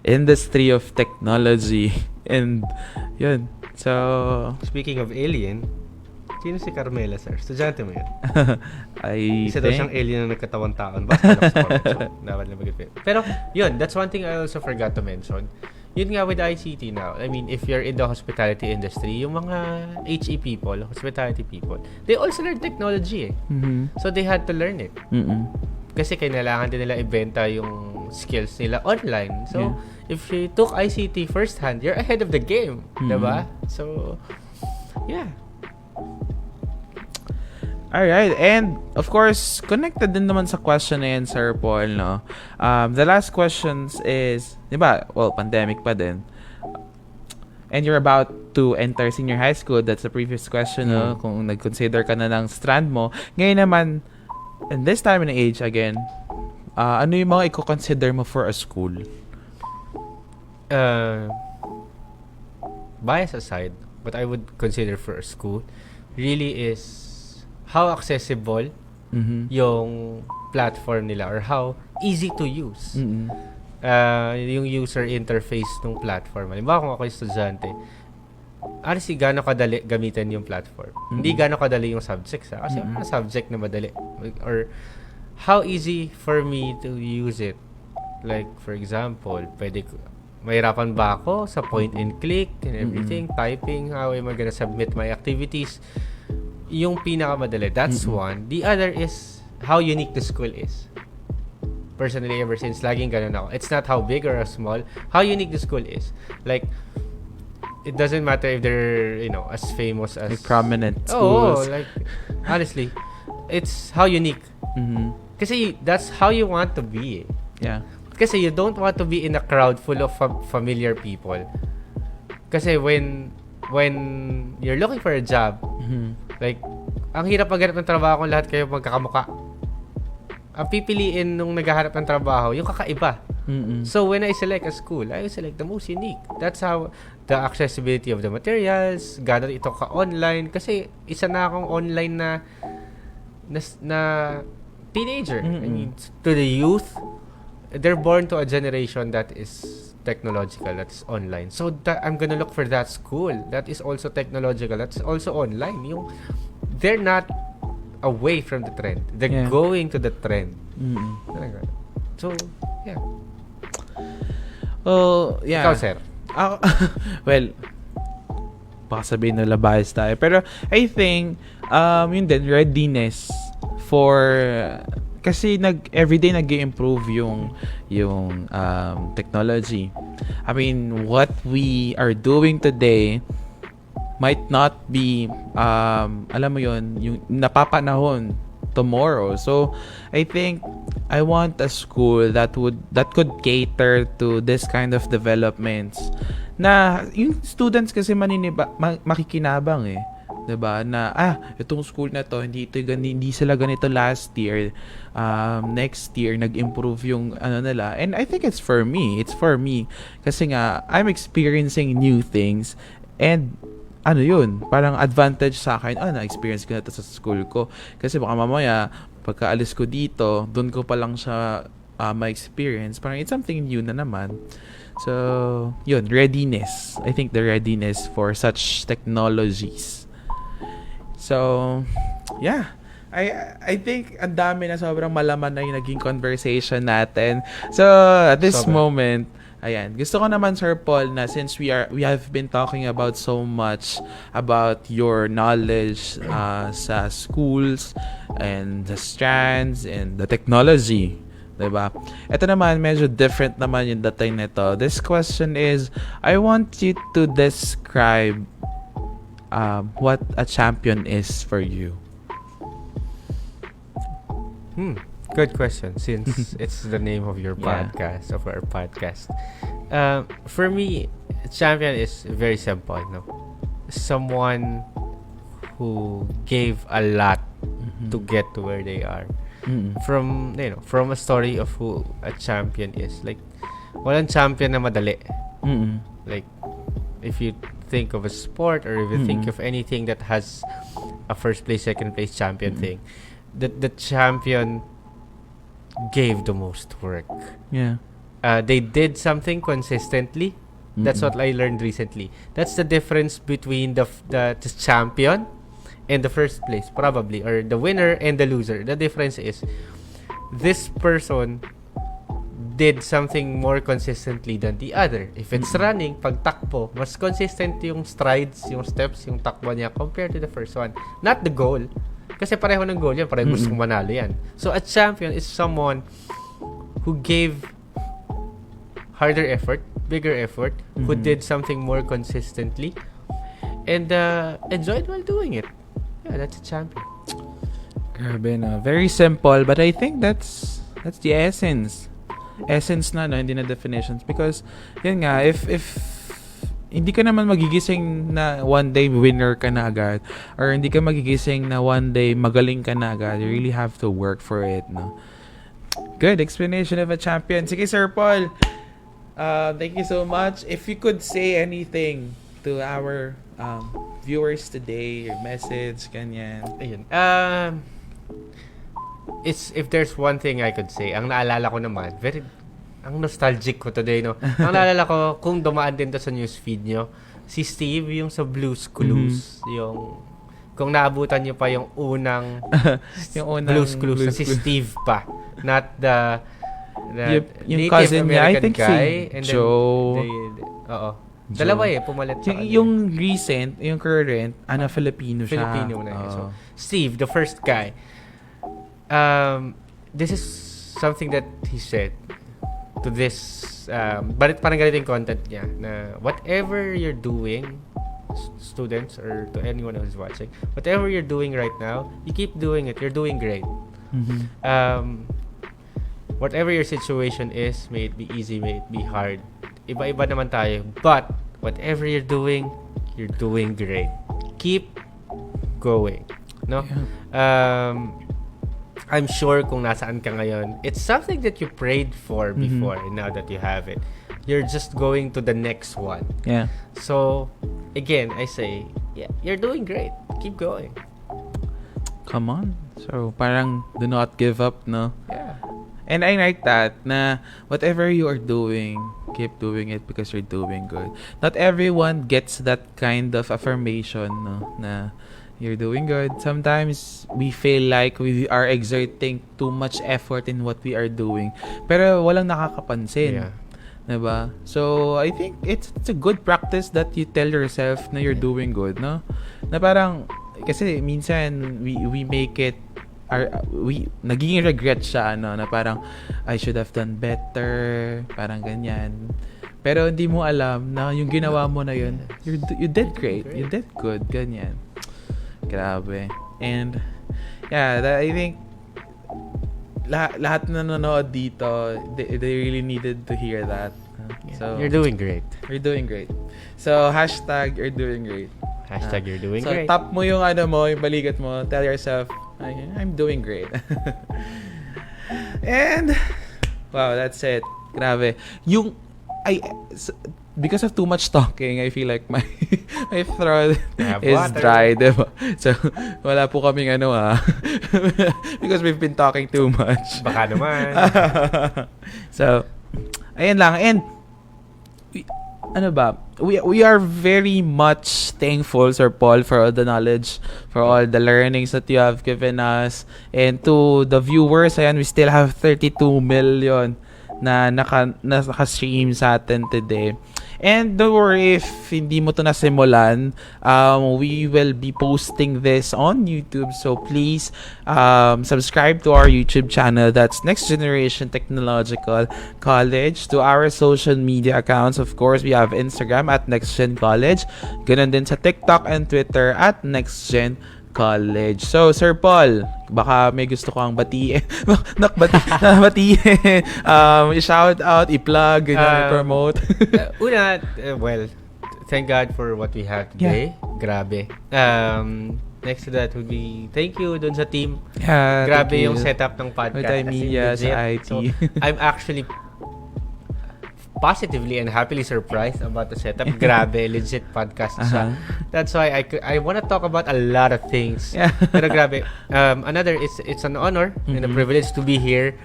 industry of technology. And, yun. So, speaking of alien, sino si Carmela, sir? Estudyante mo yun? Isa daw think siyang alien na nagkatawang taon. Basta lang sa comment. So, dapat na mag-fit. Pero, yun, that's one thing I also forgot to mention. Yun nga with ICT now. I mean, if you're in the hospitality industry, yung mga HE people, hospitality people, they also learn technology eh. So, they had to learn it. Kasi kailangan din nila ibenta yung skills nila online. So, if you took ICT firsthand, you're ahead of the game. Diba? So, yeah. Alright, and of course, connected din naman sa question na yan, Sir Paul, no? The last questions is, di ba, well, pandemic pa din. And you're about to enter senior high school, that's the previous question, no? Kung nag-consider ka na ng strand mo. Ngayon naman, in this time and age, again, ano yung mga i-consider mo for a school? Bias aside, what I would consider for a school really is how accessible yung platform nila or how easy to use. Yung user interface ng platform. Halimbawa kung ako yung estudyante, honestly, gano'ng kadali gamitin yung platform. Hindi gano'ng kadali yung subjects. Kasi mga subject na madali. Or how easy for me to use it. Like, for example, mahirapan ba ako sa point and click and everything, typing, how am I gonna submit my activities? Yung pinakamadali, that's one. The other is how unique the school is. Personally, ever since, laging ganun ako. It's not how big or how small, how unique the school is. Like, it doesn't matter if they're, as famous as... Like prominent schools. Like, honestly, it's how unique. Kasi that's how you want to be. Yeah. Kasi you don't want to be in a crowd full of familiar people. Kasi when you're looking for a job, like, ang hirap maghanap ng trabaho kung lahat kayo magkakamuka. Ang pipiliin nung naghahanap ng trabaho, yung kakaiba. So, when I select a school, I select the most unique. That's how the accessibility of the materials, gano'n ito ka-online. Kasi, isa na akong online na teenager. I mean, to the youth, they're born to a generation that is technological, that's online. So, I'm gonna look for that school that is also technological, that's also online. They're not away from the trend. They're going to the trend. So, yeah. Oh, yeah. Ikaw, sir? Well, baka sabihin nila bias tayo. Pero, I think, yun din, readiness for... Kasi everyday nag-improve yung technology. I mean, what we are doing today might not be alam mo yun, yung napapanahon tomorrow. So I think I want a school that could cater to this kind of developments. Na yung students kasi makikinabang eh. 'Di ba? Na itong school na to hindi sila ganito last year. Next year nag-improve yung nila. And I think it's for me kasi nga I'm experiencing new things and yun, parang advantage sa akin. Na-experience ko na to sa school ko. Kasi baka mamaya pagkaalis ko dito, doon ko pa lang siya ma-experience. Parang it's something new na naman. So, yun, readiness. I think the readiness for such technologies. So, yeah. I think ang dami na sobrang malaman na yung naging conversation natin. So, at this moment, ayan, gusto ko naman Sir Paul na since we have been talking about so much about your knowledge sa schools and the strands and the technology, 'di ba? Ito naman medyo different naman yung dating nito. This question is, I want you to describe what a champion is for you. Good question, since it's the name of your podcast, of our podcast. For me, champion is very simple, no? Someone who gave a lot to get to where they are. From a story of who a champion is. Like, walang champion na madali. Like, if you think of a sport or if you think of anything that has a first place, second place champion thing, the champion gave the most work. Yeah. They did something consistently. That's what I learned recently. That's the difference between the champion and the first place, probably, or the winner and the loser. The difference is this person did something more consistently than the other. If it's running, pag takbo, mas consistent yung strides, yung steps, yung takbo niya compared to the first one. Not the goal. Kasi pareho ng goal yan. Pareho gustong manalo yan. So, a champion is someone who gave harder effort, bigger effort, who did something more consistently, and enjoyed while doing it. Yeah, that's a champion. Grabe na. Very simple, but I think that's the essence. Essence na, no? Hindi na definitions. Because, yun nga, if hindi ka naman magigising na one day winner ka na agad, or hindi ka magigising na one day magaling ka na agad, you really have to work for it, no? Good explanation of a champion. Sige, Sir Paul, thank you so much. If you could say anything to our viewers today, your message, ganyan. Ayun. If there's one thing I could say, ang naalala ko naman, ang nostalgic ko today, no? Ang naalala ko, kung dumaan din to sa newsfeed nyo, si Steve, yung sa Blue's Clues, yung, kung naabutan nyo pa yung unang, Blue's Clues, na si Steve pa. Not the yung Native cousin niya, I American think guy. si And Joe. Oo. Dalawa pumalit sa kanya. Yung recent, yung current, Filipino siya. Filipino na yun. So, Steve, the first guy, this is something that he said to this, but parang ganito yung content niya, na whatever you're doing, students or to anyone who's watching, whatever you're doing right now, you keep doing it. You're doing great. Whatever your situation is, may it be easy, may it be hard. Iba-iba naman tayo. But, whatever you're doing great. Keep going. No? Yeah. I'm sure kung nasaan ka ngayon, it's something that you prayed for before, and now that you have it, you're just going to the next one. Yeah. So, again, I say, yeah, you're doing great. Keep going. Come on. So, parang do not give up, no? Yeah. And I like that, na whatever you are doing, keep doing it because you're doing good. Not everyone gets that kind of affirmation, no? Na you're doing good. Sometimes we feel like we are exerting too much effort in what we are doing. Pero walang nakakapansin. Yeah. Diba? So, I think it's a good practice that you tell yourself na you're doing good, no? Na parang, kasi minsan we make it nagiging regret siya, na parang I should have done better, parang ganyan. Pero hindi mo alam na yung ginawa mo na yun, you did great, you did good, ganyan. Grabe. And yeah, I think lahat na nanonood dito, they really needed to hear that. So You're doing great. You're doing great. So hashtag you're doing great. Hashtag you're doing so great. So tap mo yung yung balikat mo, tell yourself, I'm doing great. And wow, that's it. Grabe. Because of too much talking, I feel like my throat is water. dry, diba? So, wala po kaming because we've been talking too much. Baka naman. So, ayan lang. And, we are very much thankful, Sir Paul, for all the knowledge, for all the learnings that you have given us. And to the viewers, ayan, we still have 32 million na naka-stream sa atin today. And don't worry if hindi mo to nasimulan, we will be posting this on YouTube. So please subscribe to our YouTube channel. That's Next Generation Technological College. To our social media accounts, of course, we have Instagram at NextGen College. Ganun din sa TikTok and Twitter at NextGen College. So, Sir Paul, baka may gusto kang batiin. Batiin. I-shout out, i-plug, i-promote. Well, thank God for what we have today. Yeah. Grabe. Next to that would be thank you dun sa team. Yeah, grabe yung setup ng podcast. Multimedia sa IT. So, I'm actually positively and happily surprised about the setup. Grabe, legit podcast siya. That's why I want to talk about a lot of things. Yeah. Pero grabe. It's an honor and a privilege to be here.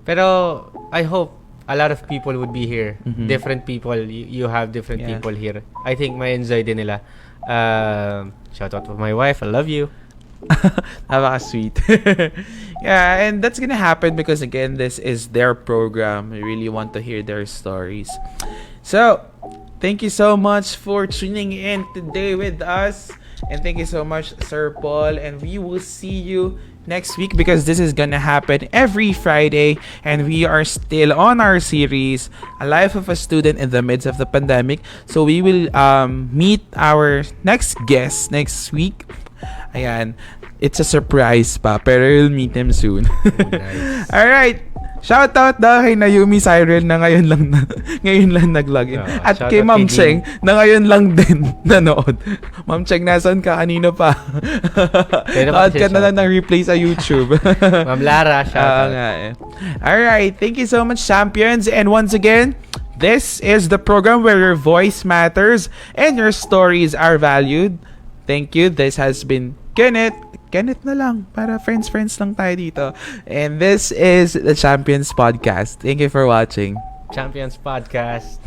Pero I hope a lot of people would be here. Different people. You have different people here. I think may enjoy din nila. Shout out to my wife. I love you. Napaka-sweet. Yeah, and that's gonna happen because again, this is their program. We really want to hear their stories. So, thank you so much for tuning in today with us. And thank you so much, Sir Paul. And we will see you next week because this is gonna happen every Friday. And we are still on our series, A Life of a Student in the Midst of the Pandemic. So we will meet our next guest next week. Ayan. It's a surprise pa, pero you'll meet him soon. Nice. Alright. Shout out daw kay Naomi Cyril na ngayon lang nag-login. At kay Ma'am Cheng na ngayon lang din nanood. Ma'am Cheng, nasan ka? Kanino pa? Nood ka na lang ng replay sa YouTube. Ma'am Lara, shout out. Alright. Thank you so much, champions. And once again, This is the program where your voice matters and your stories are valued. Thank you. This has been Kenneth. Kenneth na lang. Para friends lang tayo dito. And this is the Champions Podcast. Thank you for watching. Champions Podcast.